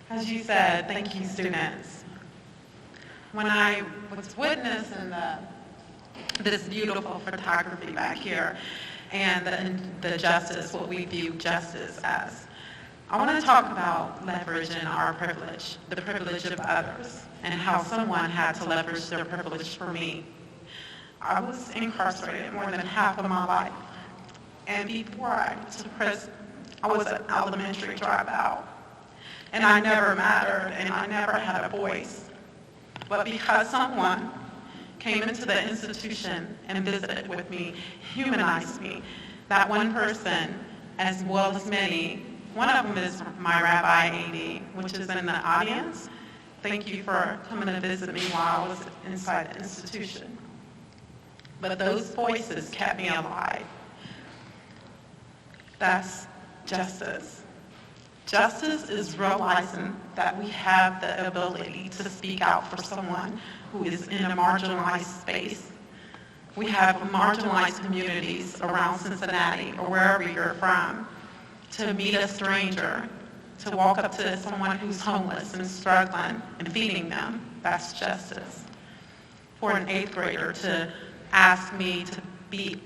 as you said, thank you, students. When I was witnessing this beautiful photography back here and the justice, what we view justice as, I want to talk about leveraging our privilege, the privilege of others, and how someone had to leverage their privilege for me. I was incarcerated more than half of my life, and before I went to prison, I was an elementary dropout, and I never mattered, and I never had a voice. But because someone came into the institution and visited with me, humanized me, that one person, as well as many, one of them is my Rabbi A.D., which is in the audience. Thank you for coming to visit me while I was inside the institution. But those voices kept me alive. That's justice. Justice is realizing that we have the ability to speak out for someone who is in a marginalized space. We have marginalized communities around Cincinnati or wherever you're from, to meet a stranger, to walk up to someone who's homeless and struggling and feeding them. That's justice. For an 8th grader to ask me to be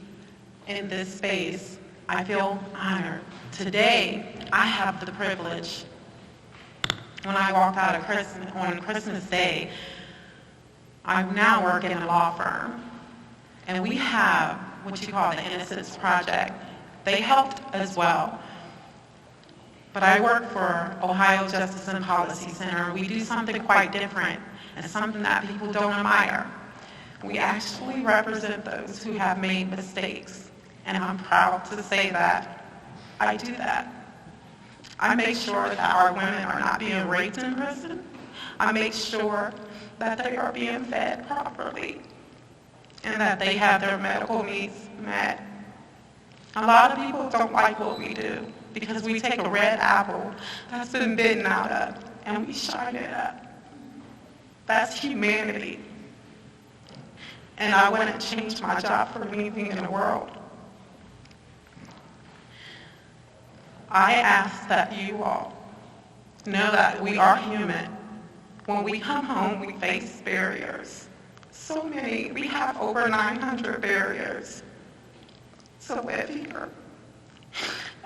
in this space, I feel honored. Today, I have the privilege. When I walked out of on Christmas Day, I now work in a law firm, and we have what you call the Innocence Project. They helped as well. But I work for Ohio Justice and Policy Center. We do something quite different and something that people don't admire. We actually represent those who have made mistakes, and I'm proud to say that I do that. I make sure that our women are not being raped in prison. I make sure that they are being fed properly and that they have their medical needs met. A lot of people don't like what we do because we take a red apple that's been bitten out of and we shine it up. That's humanity. And I wouldn't change my job for anything in the world. I ask that you all know that we are human. When we come home, we face barriers. So many. We have over 900 barriers to live here.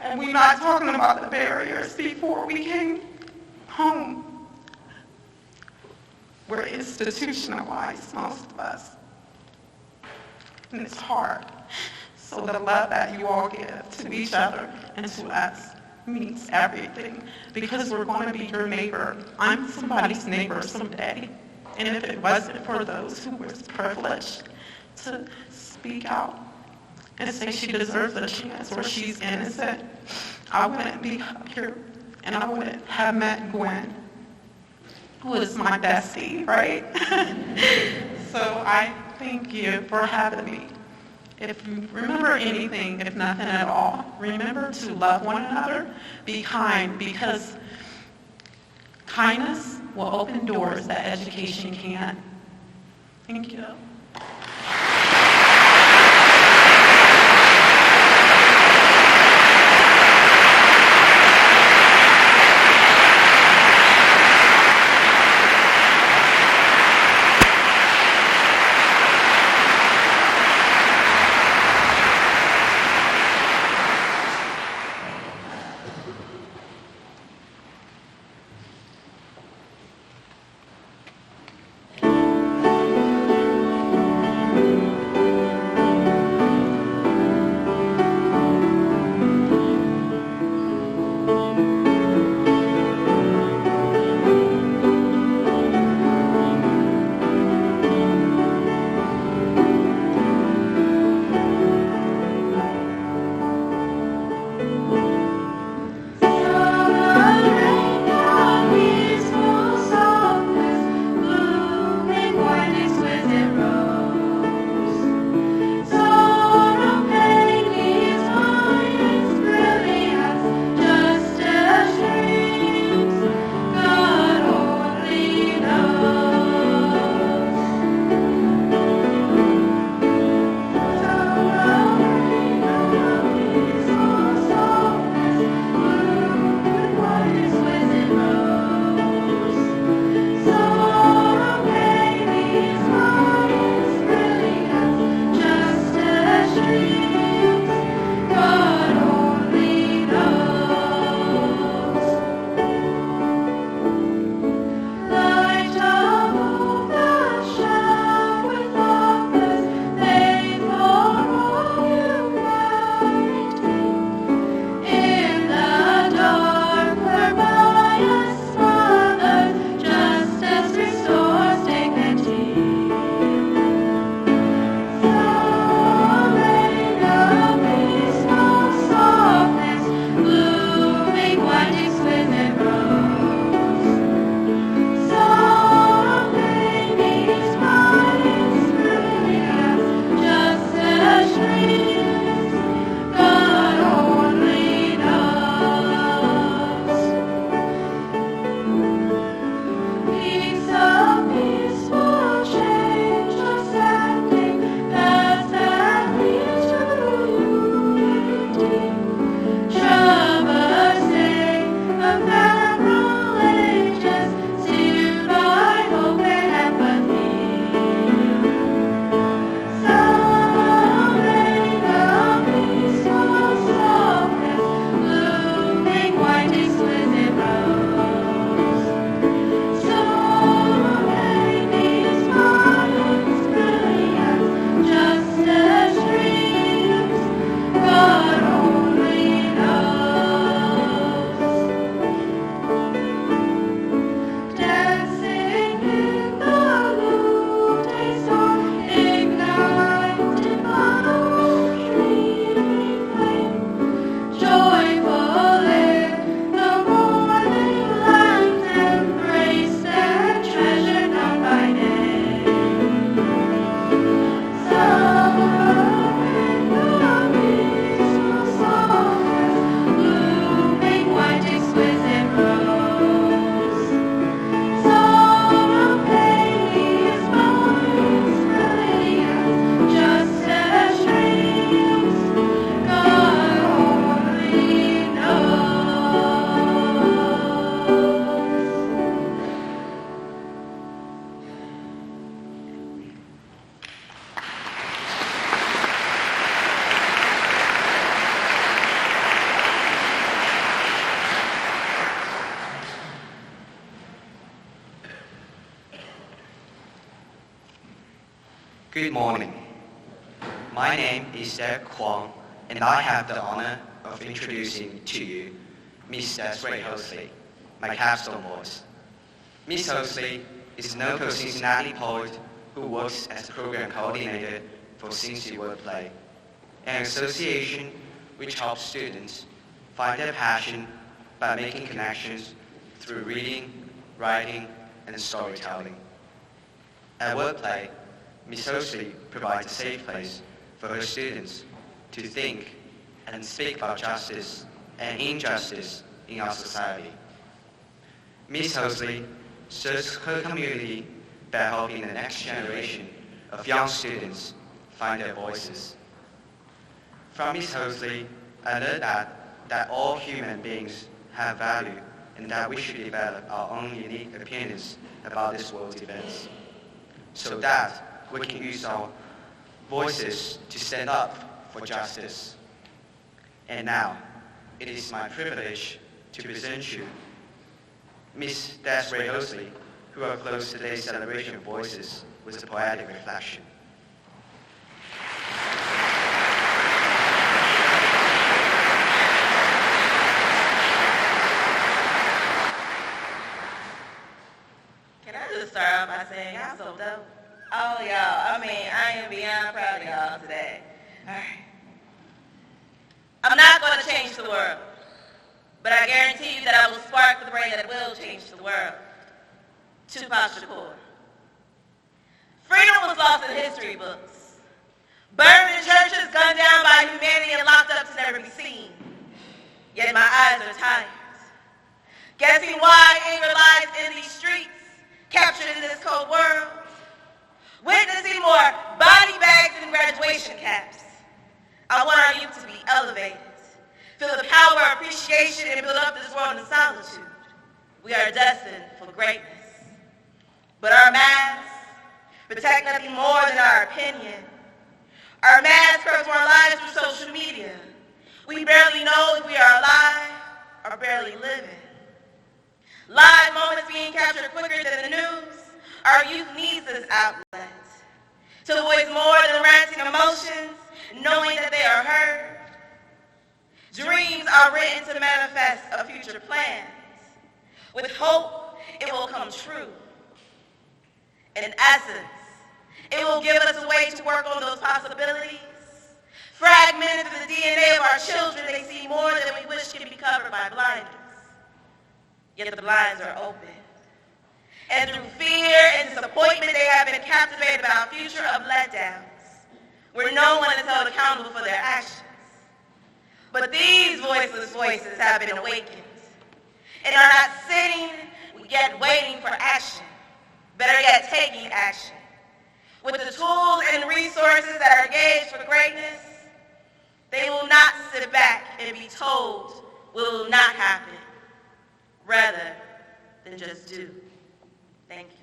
And we're not talking about the barriers before we came home. We're institutionalized, most of us. And it's hard. So the love that you all give to each other and to us means everything, because we're going to be your neighbor. I'm somebody's neighbor someday. And if it wasn't for those who were privileged to speak out and say she deserves a chance or she's innocent, I wouldn't be up here, and I wouldn't have met Gwen, who is my bestie, right? So I thank you for having me. If you remember anything, if nothing at all, remember to love one another, be kind, because kindness will open doors that education can't. Thank you. Good morning. My name is Derek Kwong, and I have the honor of introducing to you Miss Desiree Hosley, my capstone voice. Miss Hosley is a local Cincinnati poet who works as a program coordinator for Cincy Wordplay, an association which helps students find their passion by making connections through reading, writing, and storytelling. At Wordplay, Ms. Hosley provides a safe place for her students to think and speak about justice and injustice in our society. Ms. Hosley serves her community by helping the next generation of young students find their voices. From Ms. Hosley, I learned that all human beings have value and that we should develop our own unique opinions about this world's events, so that we can use our voices to stand up for justice. And now, it is my privilege to present you Miss Desiree Hosley, who will close today's celebration of voices with a poetic reflection. Can I just start off by saying y'all so dope? Oh, y'all, I am beyond proud of y'all today. All right. I'm not going to change the world, but I guarantee you that I will spark the brain that will change the world. Tupac Shakur. Freedom was lost in history books. Burned in churches, gunned down by humanity, and locked up to never be seen. Yet my eyes are tired. Guessing why anger lies in these streets, captured in this cold world. Witnessing more body bags than graduation caps. I want our youth to be elevated, feel the power of appreciation, and build up this world in solitude. We are destined for greatness. But our masks protect nothing more than our opinion. Our masks curse our lives through social media. We barely know if we are alive or barely living. Live moments being captured quicker than the news. Our youth needs this outlet to voice more than ranting emotions, knowing that they are heard. Dreams are written to manifest a future plans. With hope, it will come true. In essence, it will give us a way to work on those possibilities. Fragmented through the DNA of our children, they see more than we wish can be covered by blinders. Yet the blinds are open. And through fear and disappointment, they have been captivated by a future of letdowns, where no one is held accountable for their actions. But these voiceless voices have been awakened and are not sitting, yet waiting for action. Better yet, taking action. With the tools and resources that are engaged for greatness, they will not sit back and be told will not happen, rather than just do. Thank you.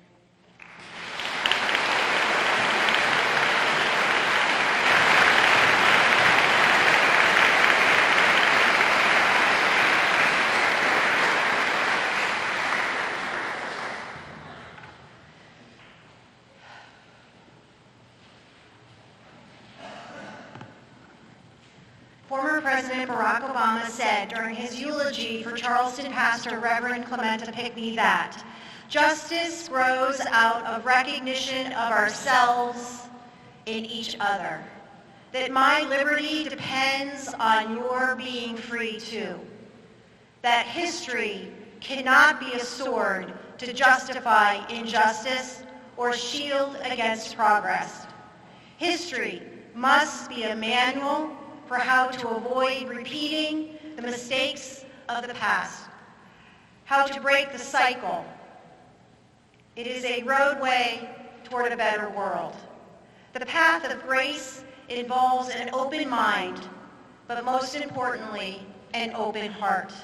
Former President Barack Obama said during his eulogy for Charleston pastor Reverend Clementa Pinckney that justice grows out of recognition of ourselves in each other, that my liberty depends on your being free too, that history cannot be a sword to justify injustice or shield against progress. History must be a manual for how to avoid repeating the mistakes of the past, how to break the cycle. It is a roadway toward a better world. The path of grace involves an open mind, but most importantly, an open heart.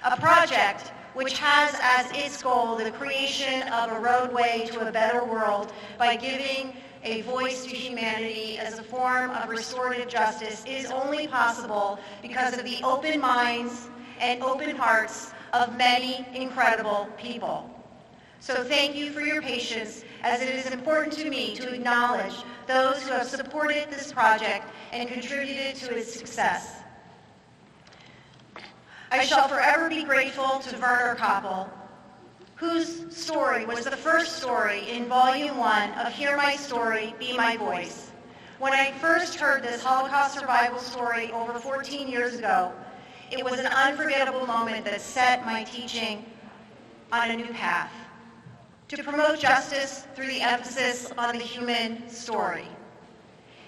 A project which has as its goal the creation of a roadway to a better world by giving a voice to humanity as a form of restorative justice is only possible because of the open minds and open hearts of many incredible people. So thank you for your patience, as it is important to me to acknowledge those who have supported this project and contributed to its success. I shall forever be grateful to Werner Koppel, whose story was the first story in Volume 1 of Hear My Story, Be My Voice. When I first heard this Holocaust survival story over 14 years ago, it was an unforgettable moment that set my teaching on a new path, to promote justice through the emphasis on the human story.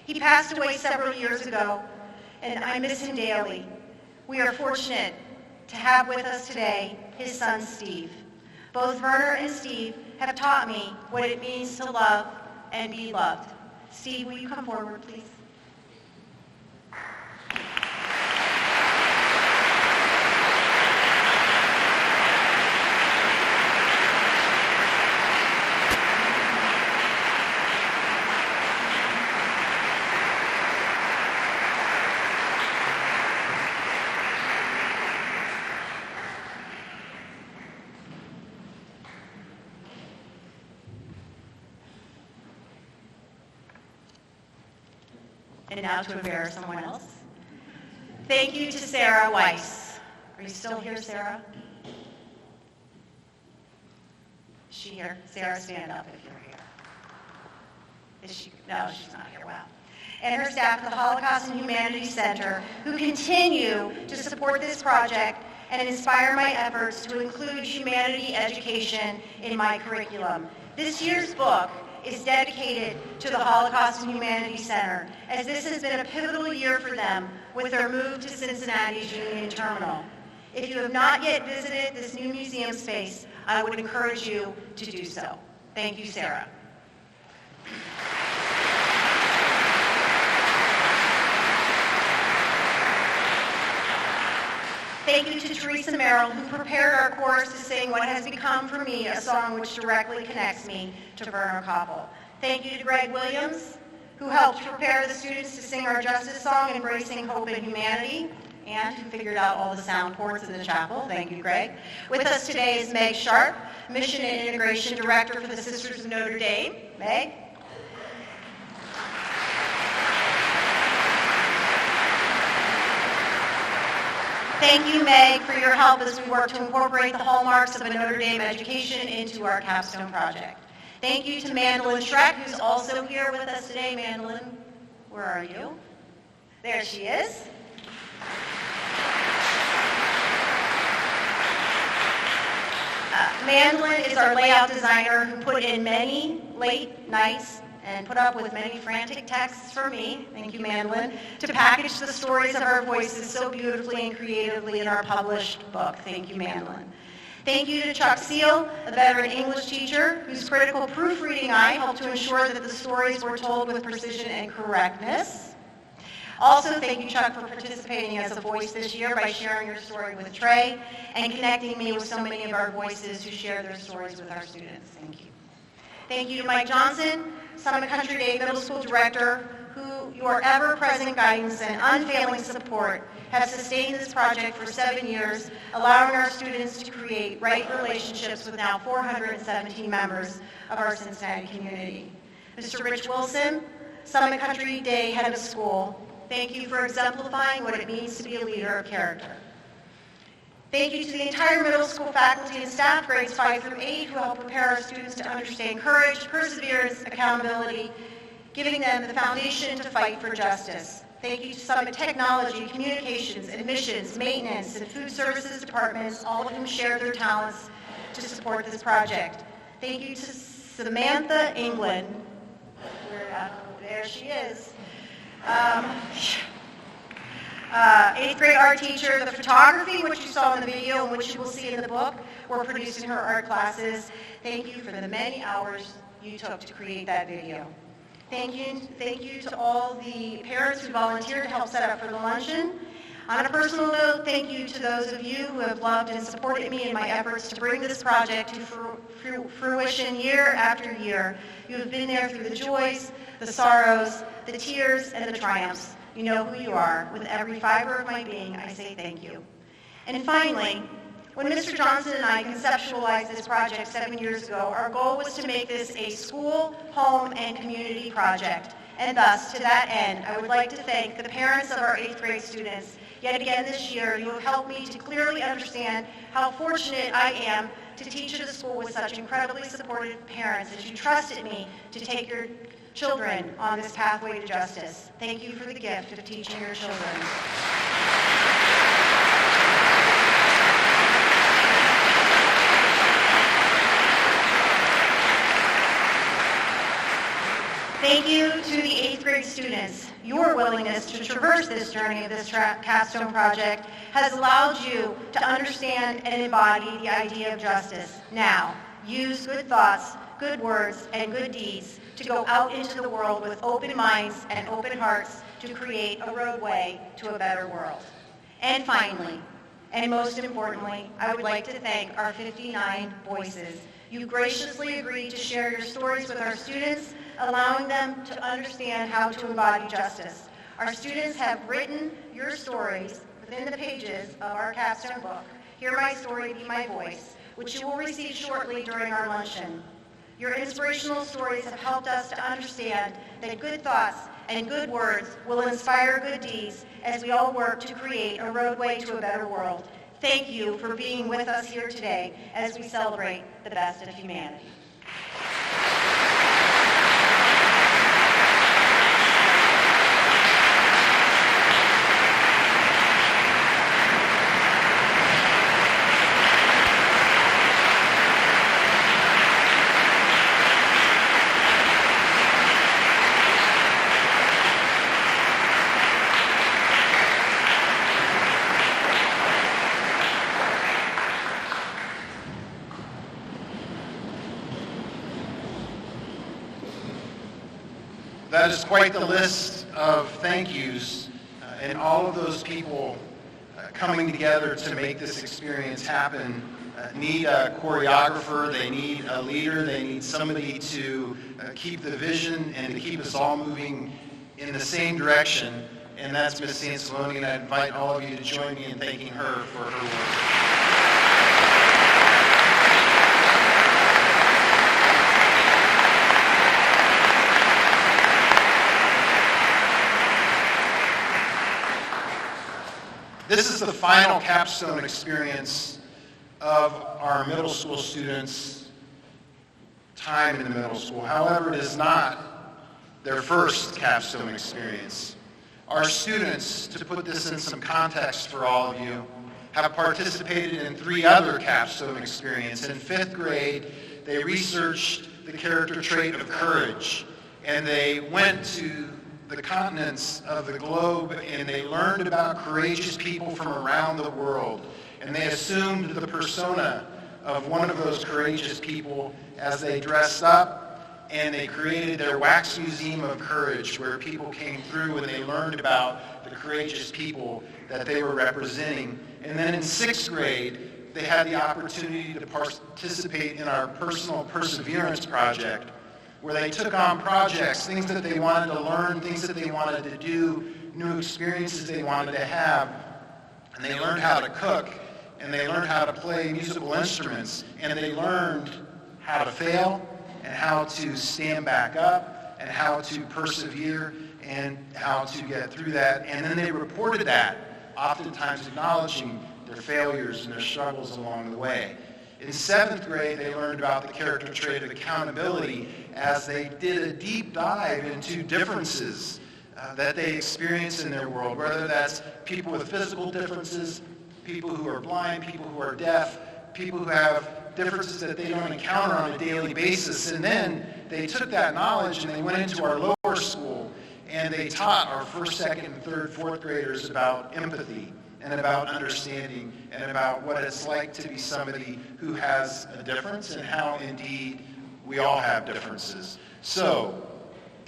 He passed away several years ago, and I miss him daily. We are fortunate to have with us today his son, Steve. Both Werner and Steve have taught me what it means to love and be loved. Steve, will you come forward, please? And now to embarrass someone else. Thank you to Sarah Weiss. Are you still here, Sarah? Is she here? Sarah, stand up if you're here. Is she? No, she's not here. Wow. And her staff at the Holocaust and Humanities Center, who continue to support this project and inspire my efforts to include humanity education in my curriculum. This year's book is dedicated to the Holocaust and Humanities Center, as this has been a pivotal year for them with their move to Cincinnati's Union Terminal. If you have not yet visited this new museum space, I would encourage you to do so. Thank you, Sarah. Thank you to Teresa Merrill, who prepared our chorus to sing what has become for me a song which directly connects me to Werner Koppel. Thank you to Greg Williams, who helped prepare the students to sing our justice song, Embracing Hope and Humanity, and who figured out all the sound ports in the chapel. Thank you, Greg. With us today is Meg Sharp, Mission and Integration Director for the Sisters of Notre Dame. Meg? Thank you, Meg, for your help as we work to incorporate the hallmarks of a Notre Dame education into our capstone project. Thank you to Mandolin Schreck, who's also here with us today. Mandolin, where are you? There she is. Mandolin is our layout designer who put in many late nights and put up with many frantic texts from me, thank you, Mandolin, to package the stories of our voices so beautifully and creatively in our published book. Thank you, Mandolin. Thank you to Chuck Seal, a veteran English teacher whose critical proofreading eye helped to ensure that the stories were told with precision and correctness. Also, thank you, Chuck, for participating as a voice this year by sharing your story with Trey and connecting me with so many of our voices who share their stories with our students. Thank you. Thank you to Mike Johnson, Summit Country Day Middle School Director, who your ever-present guidance and unfailing support have sustained this project for 7 years, allowing our students to create right relationships with now 417 members of our Cincinnati community. Mr. Rich Wilson, Summit Country Day Head of School, thank you for exemplifying what it means to be a leader of character. Thank you to the entire middle school faculty and staff, grades 5 through 8, who help prepare our students to understand courage, perseverance, accountability, giving them the foundation to fight for justice. Thank you to Summit Technology, Communications, Admissions, Maintenance, and Food Services departments, all of whom share their talents to support this project. Thank you to Samantha England. There she is. 8th grade art teacher. The photography, which you saw in the video and which you will see in the book, were produced in her art classes. Thank you for the many hours you took to create that video. Thank you to all the parents who volunteered to help set up for the luncheon. On a personal note, thank you to those of you who have loved and supported me in my efforts to bring this project to fruition year after year. You have been there through the joys, the sorrows, the tears, and the triumphs. You know who you are. With every fiber of my being, I say thank you. And finally, When Mr. Johnson and I conceptualized this project 7 years ago, our goal was to make this a school, home, and community project. And thus, to that end, I would like to thank the parents of our 8th grade students. Yet again this year, you have helped me to clearly understand how fortunate I am to teach at a school with such incredibly supportive parents as you trusted me to take your children on this pathway to justice. Thank you for the gift of teaching your children. Thank you to the 8th grade students. Your willingness to traverse this journey of this capstone project has allowed you to understand and embody the idea of justice. Now, use good thoughts, good words, and good deeds to go out into the world with open minds and open hearts to create a roadway to a better world. And finally, and most importantly, I would like to thank our 59 voices. You graciously agreed to share your stories with our students, allowing them to understand how to embody justice. Our students have written your stories within the pages of our capstone book, Hear My Story, Be My Voice, which you will receive shortly during our luncheon. Your inspirational stories have helped us to understand that good thoughts and good words will inspire good deeds as we all work to create a roadway to a better world. Thank you for being with us here today as we celebrate the best of humanity. That is quite the list of thank yous, and all of those people coming together to make this experience happen need a choreographer, they need a leader, they need somebody to keep the vision and to keep us all moving in the same direction, and that's Ms. Sansaloni, and I invite all of you to join me in thanking her for her work. This is the final capstone experience of our middle school students' time in the middle school. However, it is not their first capstone experience. Our students, to put this in some context for all of you, have participated in 3 other capstone experiences. In 5th grade, they researched the character trait of courage, and they went to the continents of the globe, and they learned about courageous people from around the world. And they assumed the persona of one of those courageous people as they dressed up, and they created their wax museum of courage, where people came through and they learned about the courageous people that they were representing. And then in 6th grade, they had the opportunity to participate in our personal perseverance project, where they took on projects, things that they wanted to learn, things that they wanted to do, new experiences they wanted to have. And they learned how to cook, and they learned how to play musical instruments, and they learned how to fail, and how to stand back up, and how to persevere, and how to get through that. And then they reported that, oftentimes acknowledging their failures and their struggles along the way. In 7th grade, they learned about the character trait of accountability as they did a deep dive into differences that they experience in their world, whether that's people with physical differences, people who are blind, people who are deaf, people who have differences that they don't encounter on a daily basis. And then they took that knowledge and they went into our lower school and they taught our 1st, 2nd, 3rd, 4th graders about empathy and about understanding and about what it's like to be somebody who has a difference and how indeed we all have differences. So,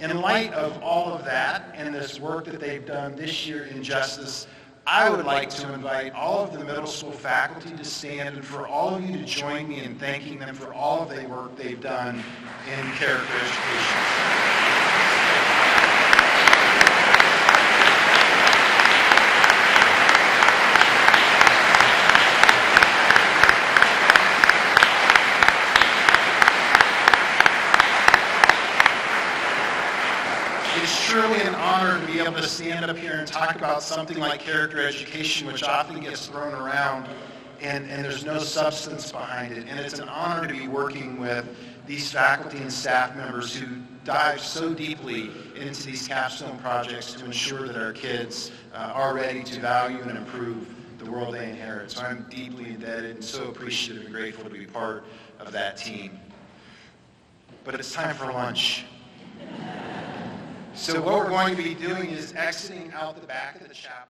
in light of all of that and this work that they've done this year in justice, I would like to invite all of the middle school faculty to stand and for all of you to join me in thanking them for all of the work they've done in character education. truly an honor to be able to stand up here and talk about something like character education, which often gets thrown around and there's no substance behind it. And it's an honor to be working with these faculty and staff members who dive so deeply into these capstone projects to ensure that our kids are ready to value and improve the world they inherit. So I'm deeply indebted and so appreciative and grateful to be part of that team. But it's time for lunch. So what we're going to be doing is exiting out the back of the chapel.